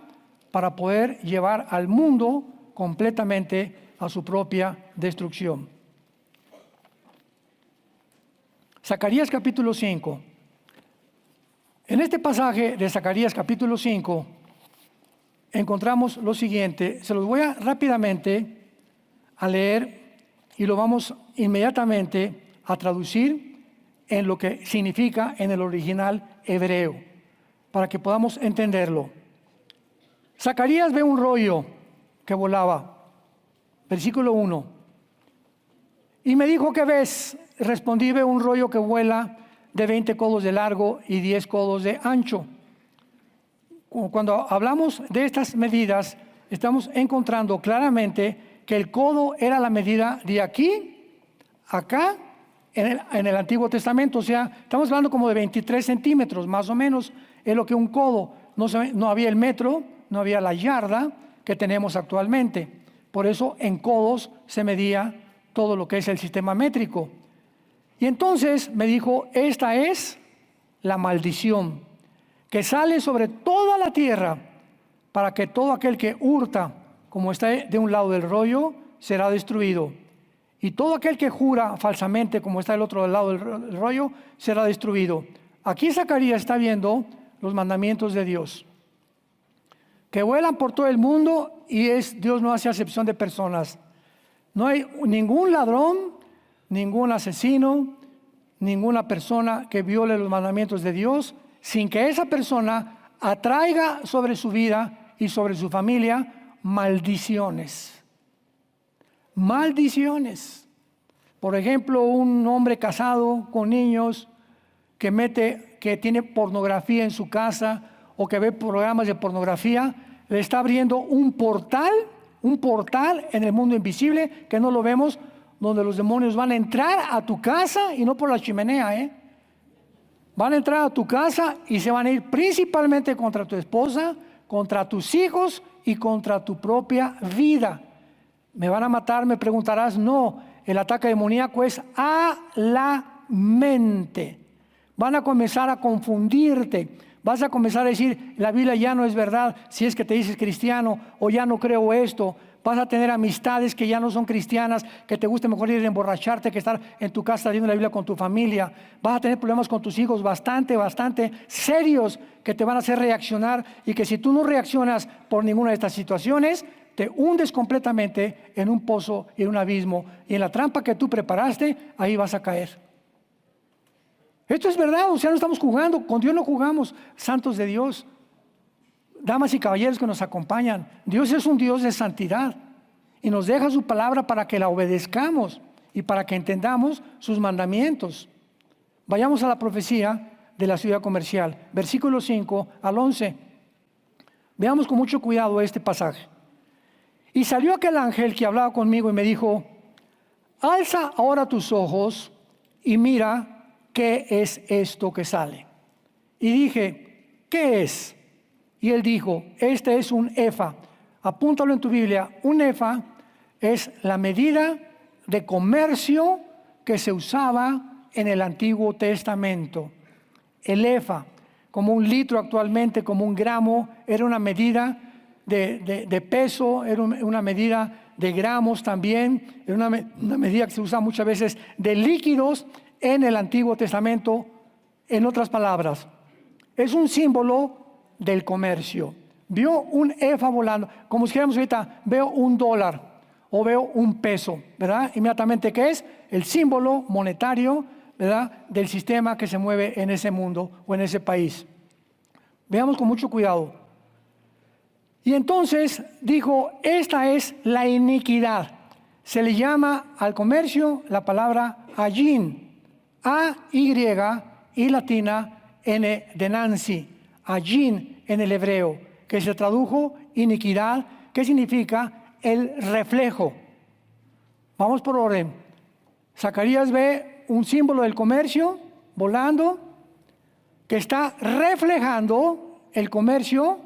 para poder llevar al mundo completamente a su propia destrucción. Zacarías capítulo 5. En este pasaje de Zacarías capítulo 5 encontramos lo siguiente. Se los voy a rápidamente a leer y lo vamos inmediatamente a traducir en lo que significa en el original hebreo, para que podamos entenderlo. Zacarías ve un rollo que volaba. Versículo 1. Y me dijo, ¿qué ves? Respondí, veo un rollo que vuela de 20 codos de largo y 10 codos de ancho. Cuando hablamos de estas medidas, estamos encontrando claramente que el codo era la medida de aquí, acá, en el Antiguo Testamento. O sea, estamos hablando como de 23 centímetros, más o menos, es lo que un codo. No había el metro, no había la yarda que tenemos actualmente. Por eso en codos se medía todo lo que es el sistema métrico. Y entonces me dijo, esta es la maldición que sale sobre toda la tierra, para que todo aquel que hurta, como está de un lado del rollo, será destruido. Y todo aquel que jura falsamente, como está del otro lado del rollo, será destruido. Aquí Zacarías está viendo los mandamientos de Dios, que vuelan por todo el mundo, y Dios no hace acepción de personas. No hay ningún ladrón, ningún asesino, ninguna persona que viole los mandamientos de Dios sin que esa persona atraiga sobre su vida y sobre su familia maldiciones. Maldiciones. Por ejemplo, un hombre casado con niños que tiene pornografía en su casa o que ve programas de pornografía, le está abriendo un portal en el mundo invisible que no lo vemos, donde los demonios van a entrar a tu casa y no por la chimenea, Van a entrar a tu casa y se van a ir principalmente contra tu esposa, contra tus hijos y contra tu propia vida. ¿Me van a matar? Me preguntarás. No, el ataque demoníaco es a la mente. Van a comenzar a confundirte. Vas a comenzar a decir, la Biblia ya no es verdad si es que te dices cristiano, o ya no creo esto. Vas a tener amistades que ya no son cristianas, que te guste mejor ir a emborracharte que estar en tu casa leyendo la Biblia con tu familia. Vas a tener problemas con tus hijos bastante serios, que te van a hacer reaccionar, y que si tú no reaccionas por ninguna de estas situaciones, te hundes completamente en un pozo y en un abismo, y en la trampa que tú preparaste, ahí vas a caer. Esto es verdad, o sea, no estamos jugando, con Dios no jugamos, santos de Dios. Damas y caballeros que nos acompañan, Dios es un Dios de santidad y nos deja su palabra para que la obedezcamos y para que entendamos sus mandamientos. Vayamos a la profecía de la ciudad comercial, versículo 5 al 11. Veamos con mucho cuidado este pasaje. Y salió aquel ángel que hablaba conmigo y me dijo, alza ahora tus ojos y mira qué es esto que sale. Y dije, ¿qué es? Y él dijo, este es un efa. Apúntalo en tu Biblia. Un efa es la medida de comercio que se usaba en el Antiguo Testamento. El efa, como un litro actualmente, como un gramo, era una medida de peso, era una medida de gramos también, era una medida que se usa muchas veces de líquidos en el Antiguo Testamento. En otras palabras, es un símbolo del comercio. Vio un efa volando, como si dijéramos ahorita, veo un dólar o veo un peso, ¿verdad? Inmediatamente, ¿qué es? El símbolo monetario, ¿verdad?, del sistema que se mueve en ese mundo o en ese país. Veamos con mucho cuidado. Y entonces dijo, esta es la iniquidad. Se le llama al comercio la palabra ayin, A-Y y latina N de Nancy, ayin en el hebreo, que se tradujo iniquidad, que significa el reflejo. Vamos por orden. Zacarías ve un símbolo del comercio volando que está reflejando el comercio,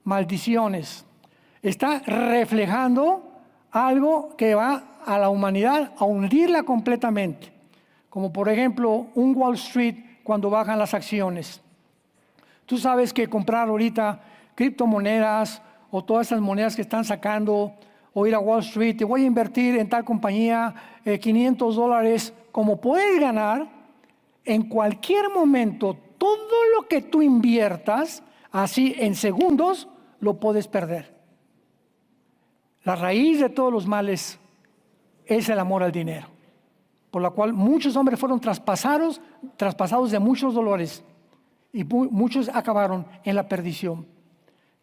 maldiciones. Está reflejando algo que va a la humanidad a hundirla completamente. Como por ejemplo un Wall Street cuando bajan las acciones. Tú sabes que comprar ahorita criptomonedas o todas esas monedas que están sacando, o ir a Wall Street, te voy a invertir en tal compañía $500, como puedes ganar en cualquier momento, todo lo que tú inviertas, así en segundos, lo puedes perder. La raíz de todos los males es el amor al dinero, por la cual muchos hombres fueron traspasados de muchos dolores y muchos acabaron en la perdición.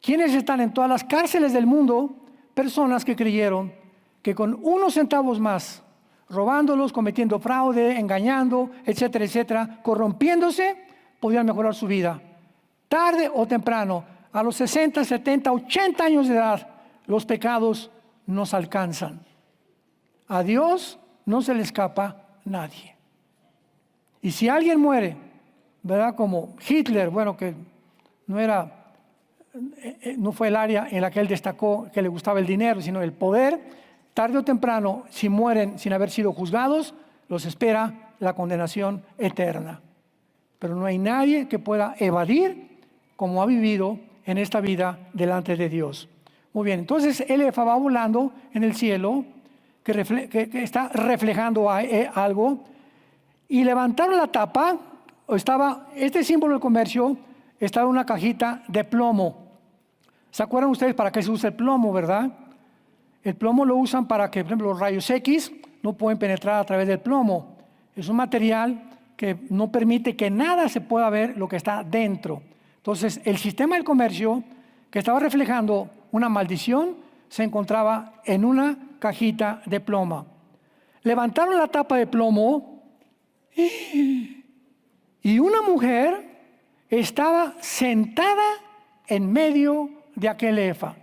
¿Quiénes están en todas las cárceles del mundo? Personas que creyeron que con unos centavos más, robándolos, cometiendo fraude, engañando, etcétera, etcétera, corrompiéndose, podían mejorar su vida. Tarde o temprano, a los 60, 70, 80 años de edad, los pecados nos alcanzan. A Dios no se le escapa nadie. Y si alguien muere, ¿verdad? Como Hitler, bueno, que no fue el área en la que él destacó que le gustaba el dinero, sino el poder, tarde o temprano, si mueren sin haber sido juzgados, los espera la condenación eterna. Pero no hay nadie que pueda evadir como ha vivido en esta vida delante de Dios. Muy bien, entonces el efa va volando en el cielo, que está reflejando algo, y levantaron la tapa, este símbolo del comercio estaba en una cajita de plomo. ¿Se acuerdan ustedes para qué se usa el plomo, verdad? El plomo lo usan para que, por ejemplo, los rayos X no pueden penetrar a través del plomo. Es un material que no permite que nada se pueda ver lo que está dentro. Entonces, el sistema del comercio, que estaba reflejando una maldición, se encontraba en una cajita de plomo. Levantaron la tapa de plomo y una mujer estaba sentada en medio de aquel efa.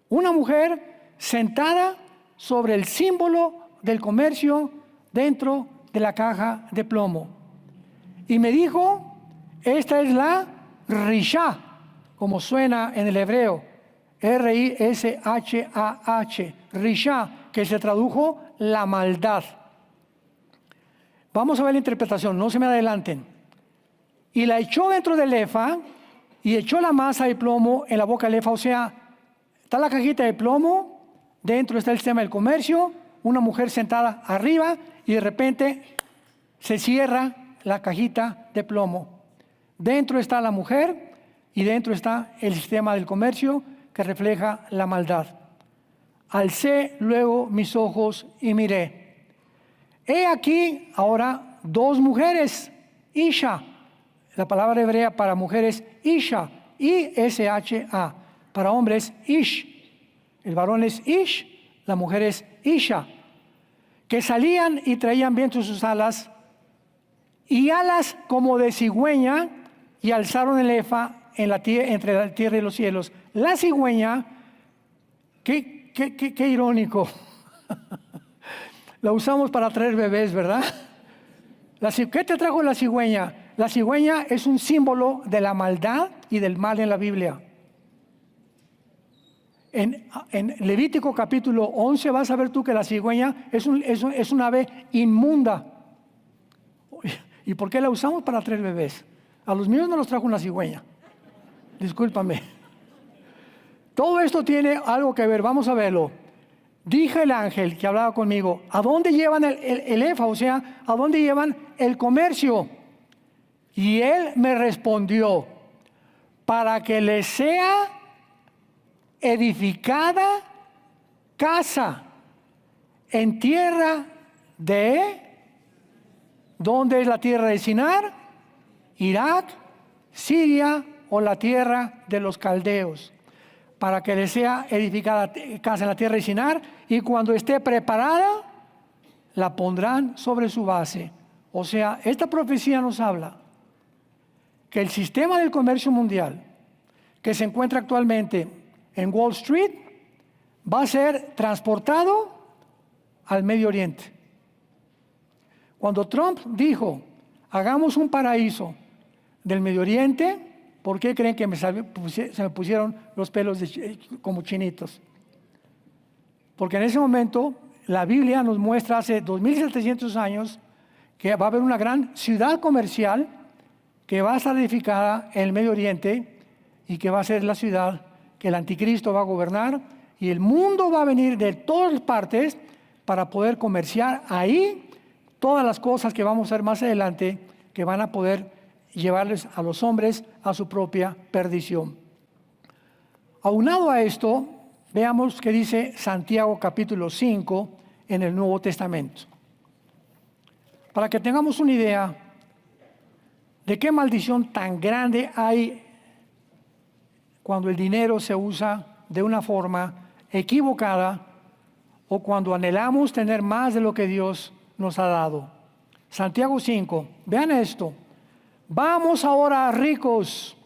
Una mujer sentada sobre el símbolo del comercio dentro de la caja de plomo. Y me dijo, esta es la Rishah, como suena en el hebreo, R-I-S-H-A-H, Rishah, que se tradujo la maldad. Vamos a ver la interpretación, no se me adelanten. Y la echó dentro del efa y echó la masa de plomo en la boca del efa. O sea, está la cajita de plomo, dentro está el sistema del comercio, una mujer sentada arriba y de repente se cierra la cajita de plomo. Dentro está la mujer y dentro está el sistema del comercio que refleja la maldad. Alcé luego mis ojos y miré. He aquí ahora dos mujeres, Isha. La palabra hebrea para mujeres, Isha, I-S-H-A. Para hombres, Ish. El varón es Ish, la mujer es Isha. Que salían y traían viento en sus alas y alas como de cigüeña, y alzaron el efa en entre la tierra y los cielos. La cigüeña, qué irónico, la usamos para traer bebés, ¿verdad? ¿Qué te trajo la cigüeña? La cigüeña es un símbolo de la maldad y del mal en la Biblia. En Levítico capítulo 11 vas a ver tú que la cigüeña es un ave inmunda. ¿Y por qué la usamos? Para traer bebés. A los míos no los trajo una cigüeña. Discúlpame. Todo esto tiene algo que ver, vamos a verlo. Dije el ángel que hablaba conmigo, ¿a dónde llevan el efa? O sea, ¿a dónde llevan el comercio? Y él me respondió, para que les sea edificada casa en tierra de, ¿dónde es la tierra de Sinar? Irak, Siria o la tierra de los caldeos. Para que les sea edificada casa en la tierra de Sinar, y cuando esté preparada, la pondrán sobre su base. O sea, esta profecía nos habla que el sistema del comercio mundial que se encuentra actualmente en Wall Street va a ser transportado al Medio Oriente. Cuando Trump dijo, hagamos un paraíso del Medio Oriente, ¿por qué creen que se me pusieron los pelos como chinitos? Porque en ese momento la Biblia nos muestra hace 2700 años que va a haber una gran ciudad comercial que va a estar edificada en el Medio Oriente y que va a ser la ciudad que el anticristo va a gobernar, y el mundo va a venir de todas partes para poder comerciar ahí todas las cosas que vamos a ver más adelante, que van a poder llevarles a los hombres a su propia perdición. Aunado a esto, veamos qué dice Santiago capítulo 5 en el Nuevo Testamento. Para que tengamos una idea de qué maldición tan grande hay cuando el dinero se usa de una forma equivocada o cuando anhelamos tener más de lo que Dios nos ha dado. Santiago 5, vean esto. Vamos ahora, ricos,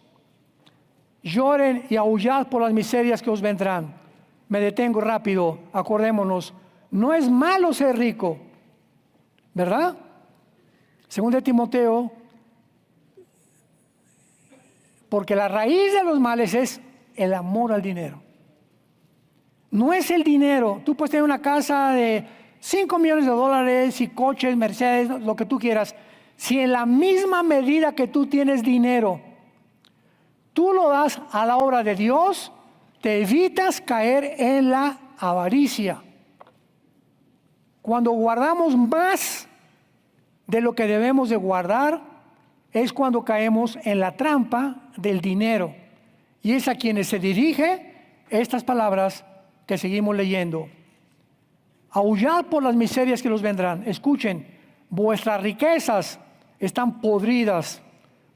lloren y aullad por las miserias que os vendrán. Me detengo rápido, acordémonos, no es malo ser rico, ¿verdad? Según de Timoteo, porque la raíz de los males es el amor al dinero. No es el dinero. Tú puedes tener una casa de $5 millones y coches, Mercedes, lo que tú quieras. Si en la misma medida que tú tienes dinero, tú lo das a la obra de Dios, te evitas caer en la avaricia. Cuando guardamos más de lo que debemos de guardar, es cuando caemos en la trampa del dinero. Y es a quienes se dirige estas palabras que seguimos leyendo. Aullad por las miserias que los vendrán. Escuchen, vuestras riquezas están podridas,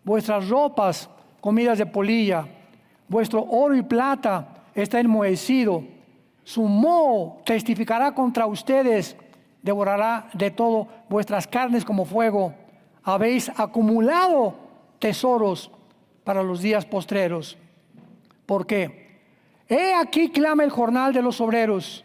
vuestras ropas comidas de polilla, vuestro oro y plata está enmohecido. Su moho testificará contra ustedes, devorará de todo vuestras carnes como fuego. Habéis acumulado tesoros para los días postreros. ¿Por qué? He aquí clama el jornal de los obreros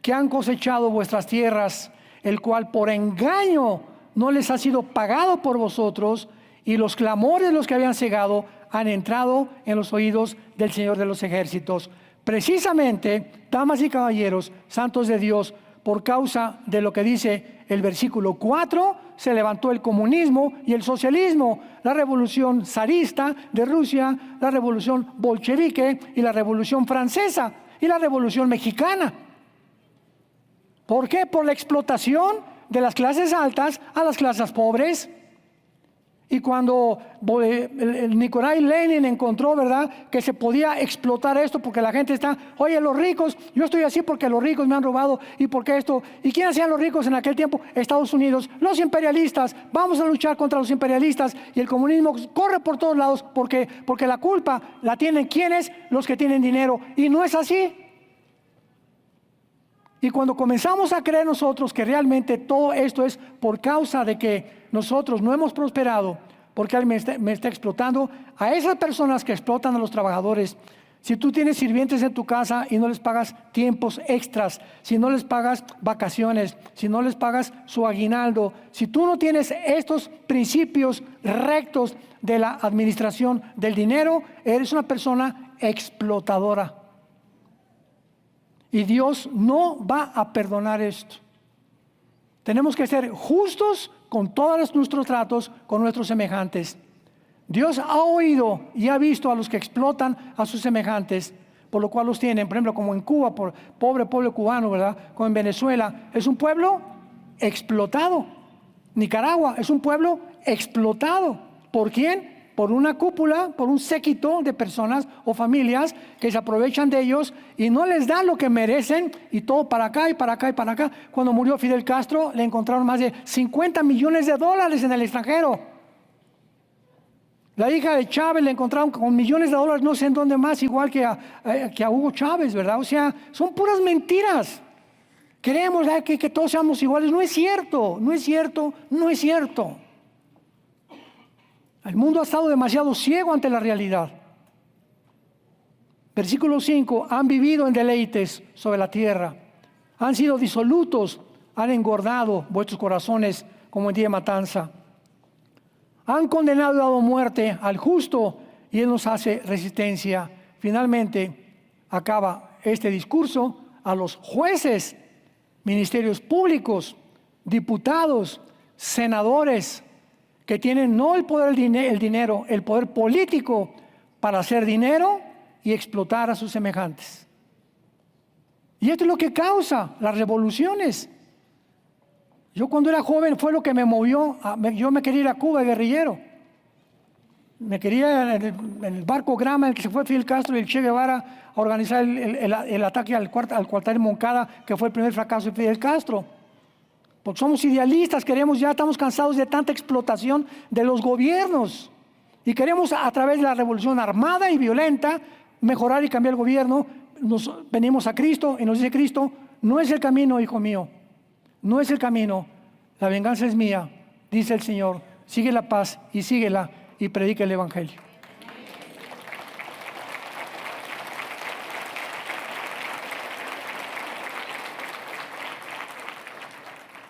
que han cosechado vuestras tierras, el cual por engaño no les ha sido pagado por vosotros, y los clamores de los que habían cegado han entrado en los oídos del Señor de los ejércitos. Precisamente, damas y caballeros, santos de Dios, por causa de lo que dice el versículo 4, se levantó el comunismo y el socialismo, la revolución zarista de Rusia, la revolución bolchevique y la revolución francesa y la revolución mexicana. ¿Por qué? Por la explotación de las clases altas a las clases pobres. Y cuando el Nikolai Lenin encontró, ¿verdad?, que se podía explotar esto porque la gente está, oye, los ricos, yo estoy así porque los ricos me han robado y porque esto. ¿Y quién hacían los ricos en aquel tiempo? Estados Unidos, los imperialistas. Vamos a luchar contra los imperialistas, y el comunismo corre por todos lados porque la culpa la tienen ¿quiénes? Los que tienen dinero. Y no es así. Y cuando comenzamos a creer nosotros que realmente todo esto es por causa de que nosotros no hemos prosperado, porque alguien me está explotando, a esas personas que explotan a los trabajadores, si tú tienes sirvientes en tu casa y no les pagas tiempos extras, si no les pagas vacaciones, si no les pagas su aguinaldo, si tú no tienes estos principios rectos de la administración del dinero, eres una persona explotadora. Y Dios no va a perdonar esto. Tenemos que ser justos con todos nuestros tratos con nuestros semejantes. Dios ha oído y ha visto a los que explotan a sus semejantes, por lo cual los tienen, por ejemplo, como en Cuba, por pobre pueblo cubano, ¿verdad? Como en Venezuela, es un pueblo explotado. Nicaragua es un pueblo explotado. ¿Por quién? Por una cúpula, por un séquito de personas o familias que se aprovechan de ellos y no les dan lo que merecen, y todo para acá y para acá y para acá. Cuando murió Fidel Castro, le encontraron más de 50 millones de dólares en el extranjero. La hija de Chávez le encontraron con millones de dólares, no sé en dónde más, igual que a Hugo Chávez, ¿verdad? O sea, son puras mentiras. Queremos que todos seamos iguales. No es cierto, no es cierto, no es cierto. El mundo ha estado demasiado ciego ante la realidad. Versículo 5, han vivido en deleites sobre la tierra, han sido disolutos, han engordado vuestros corazones como en día de matanza. Han condenado y dado muerte al justo y él nos hace resistencia. Finalmente acaba este discurso a los jueces, ministerios públicos, diputados, senadores, que tienen no el poder el dinero, el poder político para hacer dinero y explotar a sus semejantes. Y esto es lo que causa las revoluciones. Yo cuando era joven fue lo que me movió, yo me quería ir a Cuba, guerrillero. Me quería en el barco Grama, en el que se fue Fidel Castro y el Che Guevara a organizar el ataque al cuartel de Moncada, que fue el primer fracaso de Fidel Castro. Porque somos idealistas, ya estamos cansados de tanta explotación de los gobiernos. Y queremos a través de la revolución armada y violenta mejorar y cambiar el gobierno. Venimos a Cristo y nos dice Cristo, no es el camino, hijo mío. No es el camino, la venganza es mía, dice el Señor. Sigue la paz y síguela y predica el Evangelio.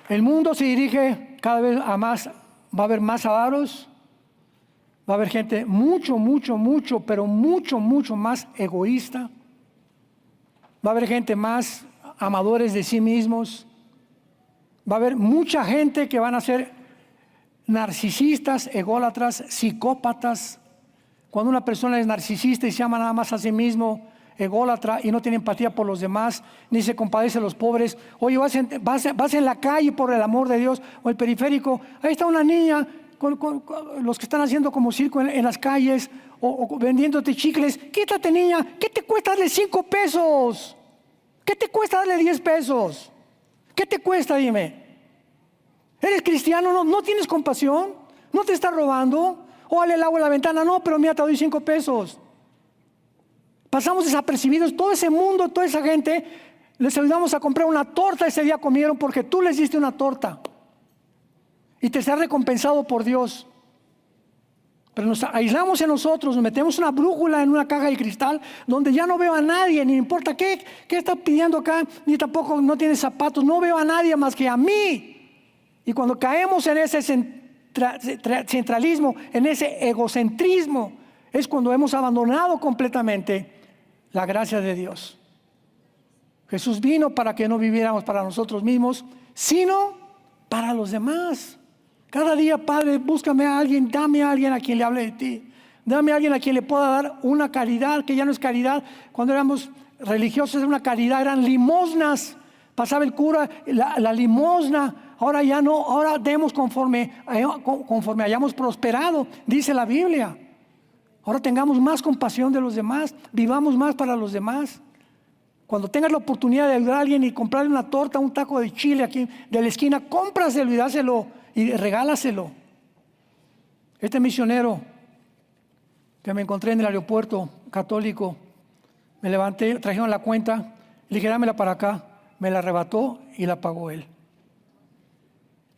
El mundo se dirige cada vez a más, va a haber más avaros, va a haber gente mucho más egoísta, va a haber gente más amadores de sí mismos. Va a haber mucha gente que van a ser narcisistas, ególatras, psicópatas. Cuando una persona es narcisista y se ama nada más a sí mismo, ególatra y no tiene empatía por los demás, ni se compadece a los pobres. Oye, vas en la calle por el amor de Dios o el periférico, ahí está una niña con los que están haciendo como circo en las calles o vendiéndote chicles. Quítate, niña, ¿qué te cuesta darle 5 pesos? ¿Qué te cuesta darle 10 pesos? ¿Qué te cuesta? Dime. ¿Eres cristiano? ¿No tienes compasión? ¿No te estás robando? ¿O dale el agua a la ventana? No, pero mira, te doy 5 pesos. Pasamos desapercibidos. Todo ese mundo, toda esa gente, les ayudamos a comprar una torta. Ese día comieron porque tú les diste una torta. Y te será recompensado por Dios. Pero nos aislamos en nosotros, nos metemos una brújula en una caja de cristal donde ya no veo a nadie, ni importa qué está pidiendo acá, ni tampoco no tiene zapatos, no veo a nadie más que a mí. Y cuando caemos en ese centralismo, en ese egocentrismo, es cuando hemos abandonado completamente la gracia de Dios. Jesús vino para que no viviéramos para nosotros mismos, sino para los demás. Cada día, Padre, búscame a alguien, dame a alguien a quien le hable de ti. Dame a alguien a quien le pueda dar una caridad, que ya no es caridad. Cuando éramos religiosos era una caridad, eran limosnas. Pasaba el cura, la limosna. Ahora ya no, ahora demos conforme hayamos prosperado, dice la Biblia. Ahora tengamos más compasión de los demás, vivamos más para los demás. Cuando tengas la oportunidad de ayudar a alguien y comprarle una torta, un taco de chile aquí de la esquina, cómpraselo y dáselo y regálaselo. Este misionero que me encontré en el aeropuerto católico, me levanté, trajeron la cuenta, le dije, dámela para acá. me la arrebató y la pagó Él.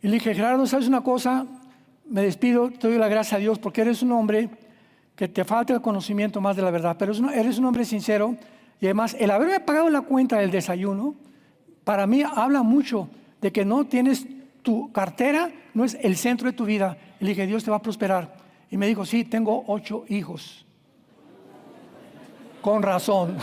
Y le dije, Gerardo, ¿sabes una cosa? Me despido, te doy la gracia a Dios porque eres un hombre que te falta el conocimiento más de la verdad, pero eres un hombre sincero y además el haberme pagado la cuenta del desayuno, para mí habla mucho de que no tienes tu cartera, no es el centro de tu vida. Y le dije, Dios te va a prosperar. Y me dijo, sí, tengo 8 hijos. Con razón.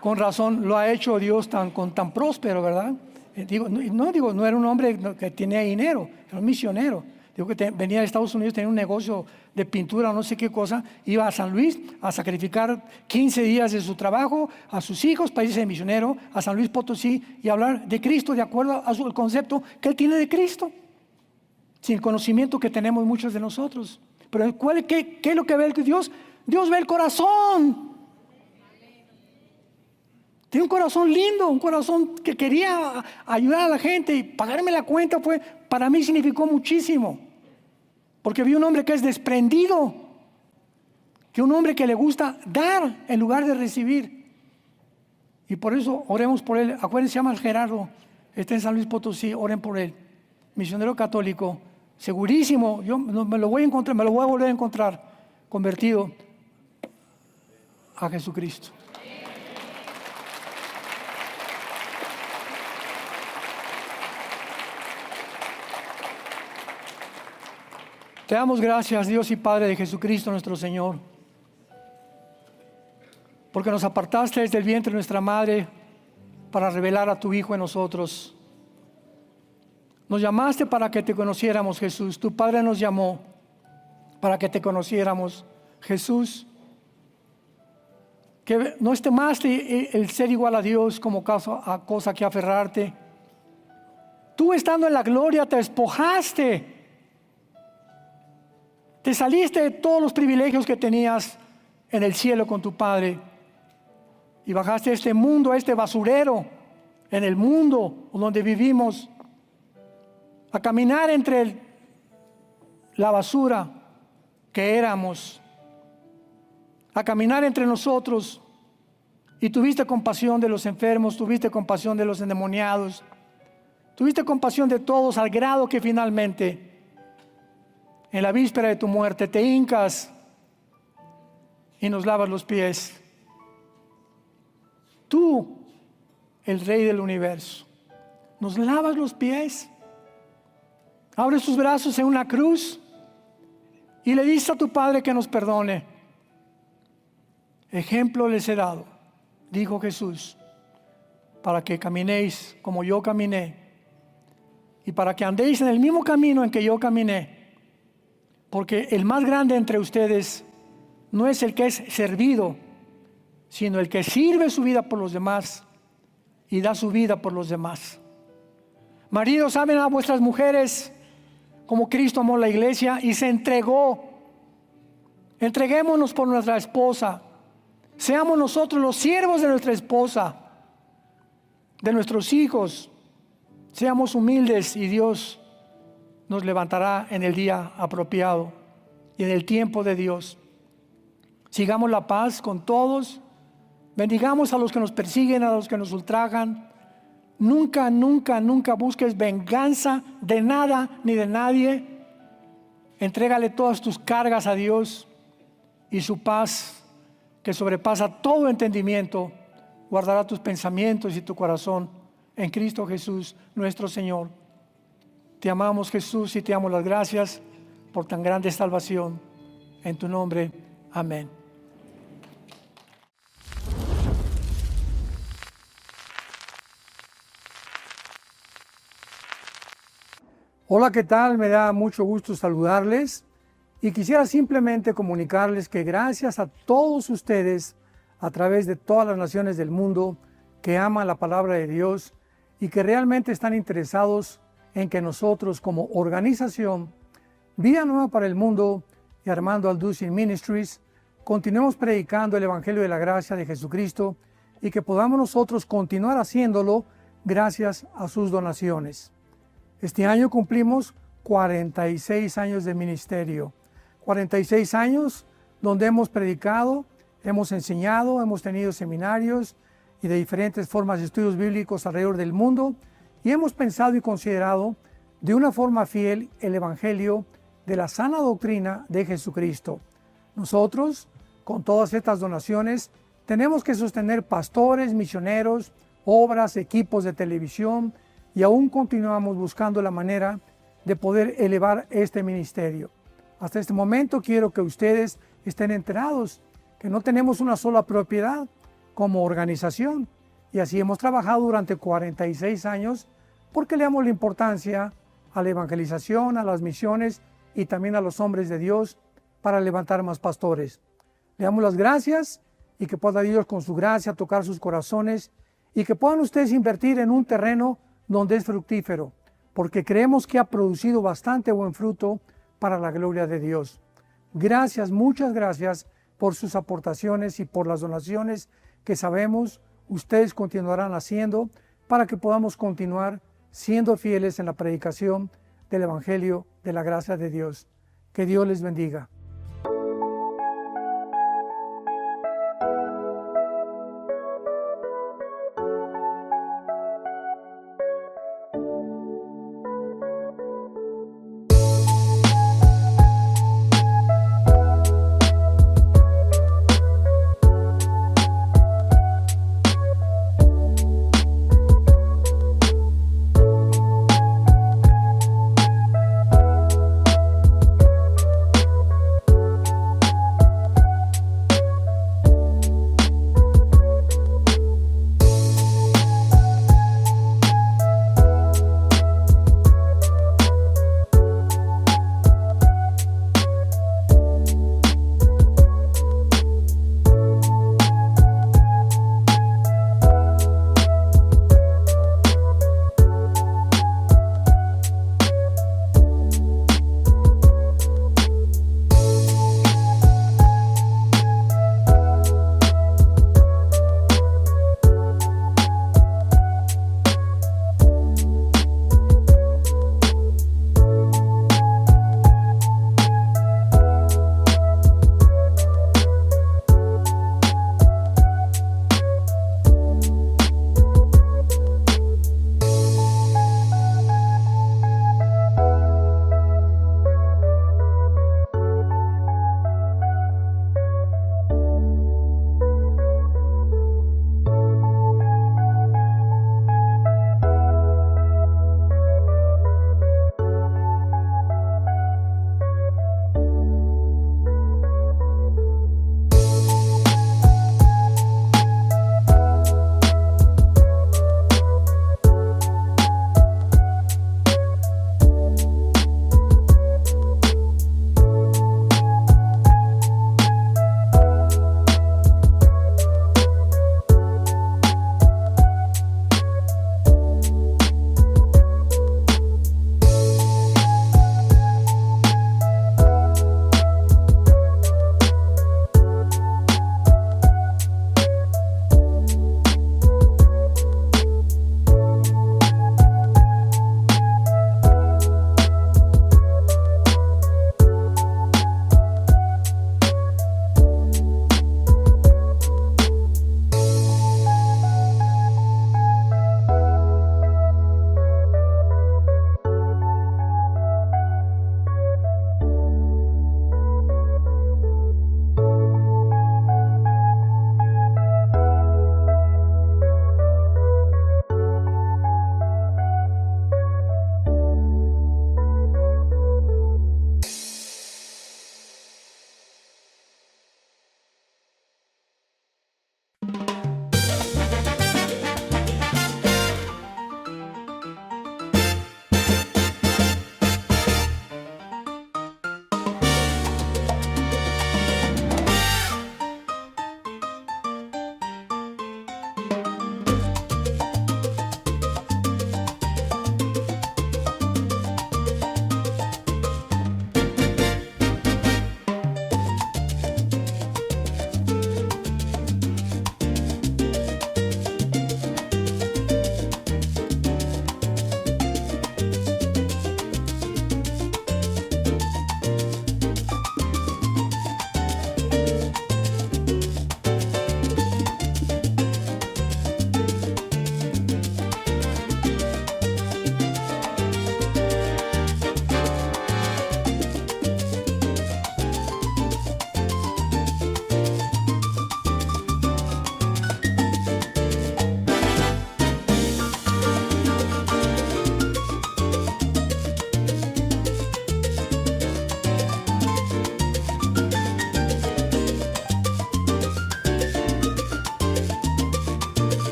Con razón lo ha hecho Dios tan próspero, ¿verdad? No era un hombre que tenía dinero, era un misionero. Digo que venía de Estados Unidos, tenía un negocio de pintura o no sé qué cosa, iba a San Luis a sacrificar 15 días de su trabajo a sus hijos para irse de misionero a San Luis Potosí y hablar de Cristo de acuerdo al concepto que él tiene de Cristo, sin el conocimiento que tenemos muchos de nosotros. Pero ¿qué es lo que ve Dios? Dios ve el corazón. Tiene un corazón lindo, un corazón que quería ayudar a la gente y pagarme la cuenta para mí significó muchísimo. Porque vi un hombre que es desprendido, que un hombre que le gusta dar en lugar de recibir. Y por eso oremos por él. Acuérdense, se llama Gerardo, está en San Luis Potosí, oren por él. Misionero católico, segurísimo, yo me lo voy a encontrar, me lo voy a volver a encontrar, convertido a Jesucristo. Te damos gracias, Dios y Padre de Jesucristo nuestro Señor, porque nos apartaste desde el vientre de nuestra madre para revelar a tu Hijo en nosotros. Nos llamaste para que te conociéramos, Jesús. Tu Padre nos llamó para que te conociéramos, Jesús. Que no estimaste el ser igual a Dios como cosa que aferrarte. Tú estando en la gloria te despojaste. Te saliste de todos los privilegios que tenías en el cielo con tu Padre y bajaste a este mundo, a este basurero, en el mundo donde vivimos, a caminar entre la basura que éramos, a caminar entre nosotros, y tuviste compasión de los enfermos, tuviste compasión de los endemoniados, tuviste compasión de todos al grado que finalmente en la víspera de tu muerte te hincas y nos lavas los pies. Tú, el Rey del universo, nos lavas los pies, abres tus brazos en una cruz y le dices a tu Padre que nos perdone. Ejemplo les he dado, dijo Jesús, para que caminéis como yo caminé y para que andéis en el mismo camino en que yo caminé. Porque el más grande entre ustedes no es el que es servido, sino el que sirve su vida por los demás y da su vida por los demás. Maridos, amen a vuestras mujeres como Cristo amó la iglesia y se entregó. Entreguémonos por nuestra esposa. Seamos nosotros los siervos de nuestra esposa, de nuestros hijos. Seamos humildes y Dios nos levantará en el día apropiado y en el tiempo de Dios. Sigamos la paz con todos. Bendigamos a los que nos persiguen, a los que nos ultrajan. Nunca, nunca, nunca busques venganza de nada ni de nadie. Entrégale todas tus cargas a Dios y su paz, que sobrepasa todo entendimiento, guardará tus pensamientos y tu corazón en Cristo Jesús, nuestro Señor. Te amamos, Jesús, y te damos las gracias por tan grande salvación. En tu nombre, amén. Hola, ¿qué tal? Me da mucho gusto saludarles y quisiera simplemente comunicarles que gracias a todos ustedes a través de todas las naciones del mundo que aman la palabra de Dios y que realmente están interesados en que nosotros como organización Vida Nueva para el Mundo y Armando Alducin Ministries continuemos predicando el Evangelio de la Gracia de Jesucristo y que podamos nosotros continuar haciéndolo gracias a sus donaciones. Este año cumplimos 46 años de ministerio, 46 años donde hemos predicado Hemos enseñado, hemos tenido seminarios y de diferentes formas de estudios bíblicos alrededor del mundo y hemos pensado y considerado de una forma fiel el Evangelio de la sana doctrina de Jesucristo. Nosotros, con todas estas donaciones, tenemos que sostener pastores, misioneros, obras, equipos de televisión y aún continuamos buscando la manera de poder elevar este ministerio. Hasta este momento quiero que ustedes estén enterados que no tenemos una sola propiedad como organización y así hemos trabajado durante 46 años porque le damos la importancia a la evangelización, a las misiones y también a los hombres de Dios para levantar más pastores. Le damos las gracias y que pueda Dios con su gracia tocar sus corazones y que puedan ustedes invertir en un terreno donde es fructífero, porque creemos que ha producido bastante buen fruto para la gloria de Dios. Gracias, muchas gracias por sus aportaciones y por las donaciones que sabemos ustedes continuarán haciendo para que podamos continuar siendo fieles en la predicación del Evangelio de la gracia de Dios. Que Dios les bendiga.